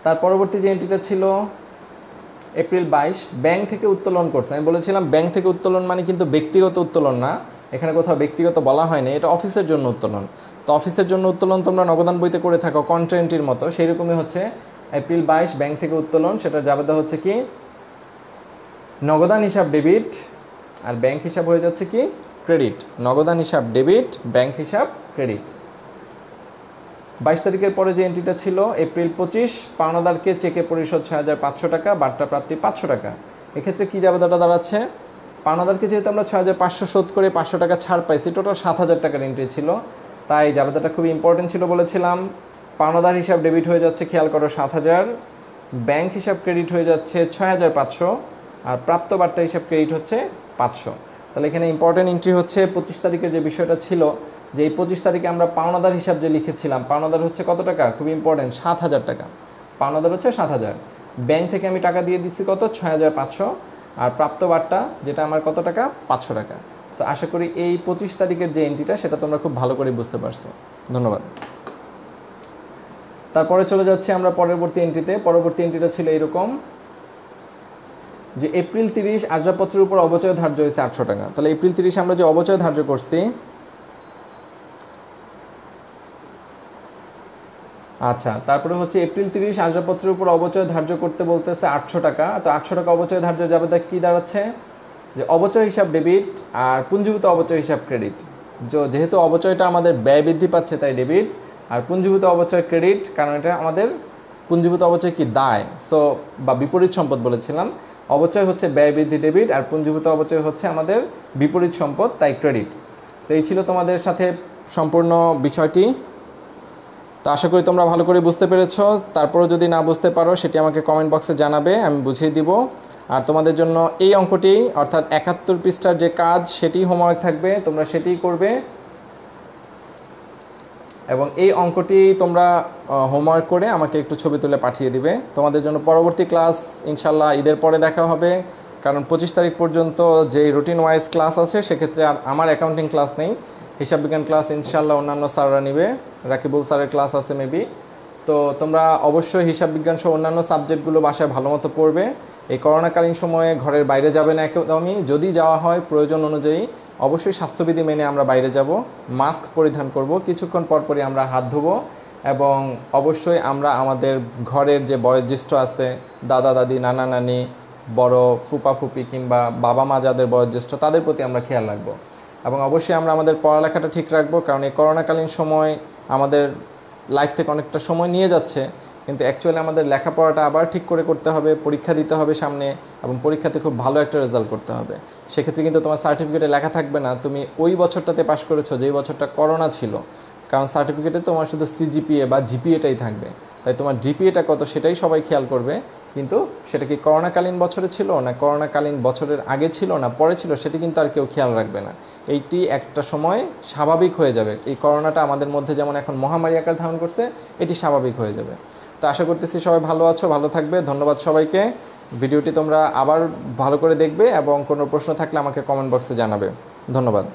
তার পরবর্তী যে এন্ট্রিটা ছিল এপ্রিল 22, ব্যাংক থেকে উত্তোলন করছে। আমি বলেছিলাম ব্যাংক থেকে উত্তোলন মানে কিন্তু ব্যক্তিগত উত্তোলন না, এখানে কোথাও ব্যক্তিগত বলা হয়নি, এটা অফিসের জন্য উত্তোলন। তো অফিসের জন্য উত্তোলন তোমরা নগদান বইতে করে থাকো কন্ট্রাএন্ট্রির মতো, সেই রকমই হচ্ছে এপ্রিল 22 ব্যাংক থেকে উত্তোলন, সেটা জাবেদা হচ্ছে কি নগদান হিসাব ডেবিট, আর ব্যাংক হিসাব হয়ে যাচ্ছে কি ক্রেডিট। নগদান হিসাব ডেবিট, ব্যাংক হিসাব ক্রেডিট। 22 তারিখের পরে যে এন্ট্রিটা ছিল এপ্রিল 25, পাওনাদারকে চেকে পরিশোধ 6500 টাকা, বার্তা প্রাপ্তি 500 টাকা। এক্ষেত্রে কি জাবেদাটা দাঁড়াচ্ছে? পাওনাদারকে যেহেতু আমরা 6500 শোধ করে 500 টাকা ছাড় পাইছি, টোটাল 7000 টাকার এন্ট্রি ছিল, তাই জাবেদাটা খুবই ইম্পর্টেন্ট ছিল বলেছিলাম। পাওনাদার হিসাব ডেবিট হয়ে যাচ্ছে, খেয়াল করো 7000, ব্যাংক হিসাব ক্রেডিট হয়ে যাচ্ছে 6500, আর প্রাপ্ত বার্তা হিসাব ক্রেডিট হচ্ছে 500। তাহলে এখানে ইম্পর্টেন্ট এন্ট্রি হচ্ছে 25 তারিখের যে বিষয়টা ছিল, যে এই 25 তারিখে আমরা পাওনাদার হিসাব যে লিখেছিলাম, পাওনাদার হচ্ছে কত টাকা, খুব ইম্পর্টেন্ট 7000 টাকা, পাওনাদার হচ্ছে 7000, ব্যাংক থেকে আমি টাকা দিয়ে দিচ্ছি কত 6500, আর প্রাপ্ত বার্তা যেটা আমার কত টাকা 500 টাকা। সো আশা করি এই 25 তারিখের যে এন্ট্রিটা সেটা তোমরা খুব ভালো করে বুঝতে পারছো। ধন্যবাদ। তারপরে চলে যাচ্ছি আমরা পরবর্তী এন্ট্রিতে। পরবর্তী এন্ট্রিটা ছিল এরকম যে এপ্রিল 30 আসবাবপত্রের উপর অবচয় ধার্য হয়েছে 800 টাকা। তাহলে এপ্রিল 30 আমরা যে অবচয় ধার্য করছি, আচ্ছা, তারপরে হচ্ছে এপ্রিল 30 আসবাবপত্রের উপর অবচয় ধার্য করতে বলতেছে 800 টাকা। তো 800 টাকা অবচয় ধার্য যাবে, তা কি দাঁড়াচ্ছে যে অবচয় হিসাব ডেবিট আর পুঞ্জীভূত অবচয় হিসাব ক্রেডিট। যেহেতু অবচয়টা আমাদের ব্যয় বৃদ্ধি পাচ্ছে তাই ডেবিট, আর পুঞ্জীভূত অবচয় ক্রেডিট, কারণ এটা আমাদের পুঞ্জীভূত অবচয় কি দায়, সো বা বিপরীত সম্পদ বলেছিলাম। অবচয় হচ্ছে ব্যয় বৃদ্ধি ডেবিট, আর পুঞ্জীভূত অবচয় হচ্ছে আমাদের বিপরীত সম্পদ, তাই ক্রেডিট। তো এই ছিল তোমাদের সাথে সম্পূর্ণ বিষয়টি। তো আশা করি তোমরা ভালো করে বুঝতে পেরেছো। তারপরেও যদি না বুঝতে পারো সেটি আমাকে কমেন্ট বক্সে জানাবে, আমি বুঝিয়ে দিব। আর তোমাদের জন্য এই অঙ্কটি অর্থাৎ 71 পৃষ্ঠার যে কাজ সেটি হোমওয়ার্ক থাকবে, তোমরা সেটিই করবে, এবং এই অঙ্কটি তোমরা হোমওয়ার্ক করে আমাকে একটু ছবি তুলে পাঠিয়ে দিবে। তোমাদের জন্য পরবর্তী ক্লাস ইনশাল্লাহ ঈদের পরে দেখা হবে, কারণ 25 তারিখ পর্যন্ত যে রুটিন ওয়াইজ ক্লাস আছে সেক্ষেত্রে আর আমার অ্যাকাউন্টিং ক্লাস নেই, হিসাব বিজ্ঞান ক্লাস ইনশাল্লাহ অন্যান্য স্যাররা নিবে, রাকিবুল স্যারের ক্লাস আছে মেবি। তো তোমরা অবশ্যই হিসাব বিজ্ঞান সহ অন্যান্য সাবজেক্টগুলো বাসায় ভালো মতো পড়বে। এই করোনাকালীন সময়ে ঘরের বাইরে যাবে না একদমই, যদি যাওয়া হয় প্রয়োজন অনুযায়ী অবশ্যই স্বাস্থ্যবিধি মেনে আমরা বাইরে যাব, মাস্ক পরিধান করব, কিছুক্ষণ পরপরই আমরা হাত ধোবো, এবং অবশ্যই আমরা আমাদের ঘরের যে বয়োজ্যেষ্ঠ আছে, দাদা দাদি, নানা নানি, বড় ফুপা ফুপি কিংবা বাবা মা যাদের বয়োজ্যেষ্ঠ, তাদের প্রতি আমরা খেয়াল রাখবো। এবং অবশ্যই আমরা আমাদের পড়ালেখাটা ঠিক রাখবো, কারণ এই করোনাকালীন সময় আমাদের লাইফ থেকে অনেকটা সময় নিয়ে যাচ্ছে, কিন্তু অ্যাকচুয়ালি আমাদের লেখাপড়াটা আবার ঠিক করে করতে হবে, পরীক্ষা দিতে হবে সামনে, এবং পরীক্ষাতে খুব ভালো একটা রেজাল্ট করতে হবে। সেক্ষেত্রে কিন্তু তোমার সার্টিফিকেটে লেখা থাকবে না তুমি ওই বছরটাতে পাশ করেছো যেই বছরটা করোনা ছিল, কারণ সার্টিফিকেটে তোমার শুধু সিজিপিএ বা জিপিএটাই থাকবে, তাই তোমার জিপিএটা কত সেটাই সবাই খেয়াল করবে, কিন্তু সেটা কি করোনাকালীন বছরে ছিল না করোনাকালীন বছরের আগে ছিল না পরে ছিল সেটি কিন্তু আর কেউ খেয়াল রাখবে না। এইটি একটা সময় স্বাভাবিক হয়ে যাবে, এই করোনাটা আমাদের মধ্যে যেমন এখন মহামারী আকার ধারণ করছে, এটি স্বাভাবিক হয়ে যাবে। তো আশা করতেছি সবাই ভালো আছো, ভালো থাকবে। ধন্যবাদ সবাইকে। ভিডিওটি তোমরা আবার ভালো করে দেখবে, এবং কোনো প্রশ্ন থাকলে আমাকে কমেন্ট বক্সে জানাবে। ধন্যবাদ।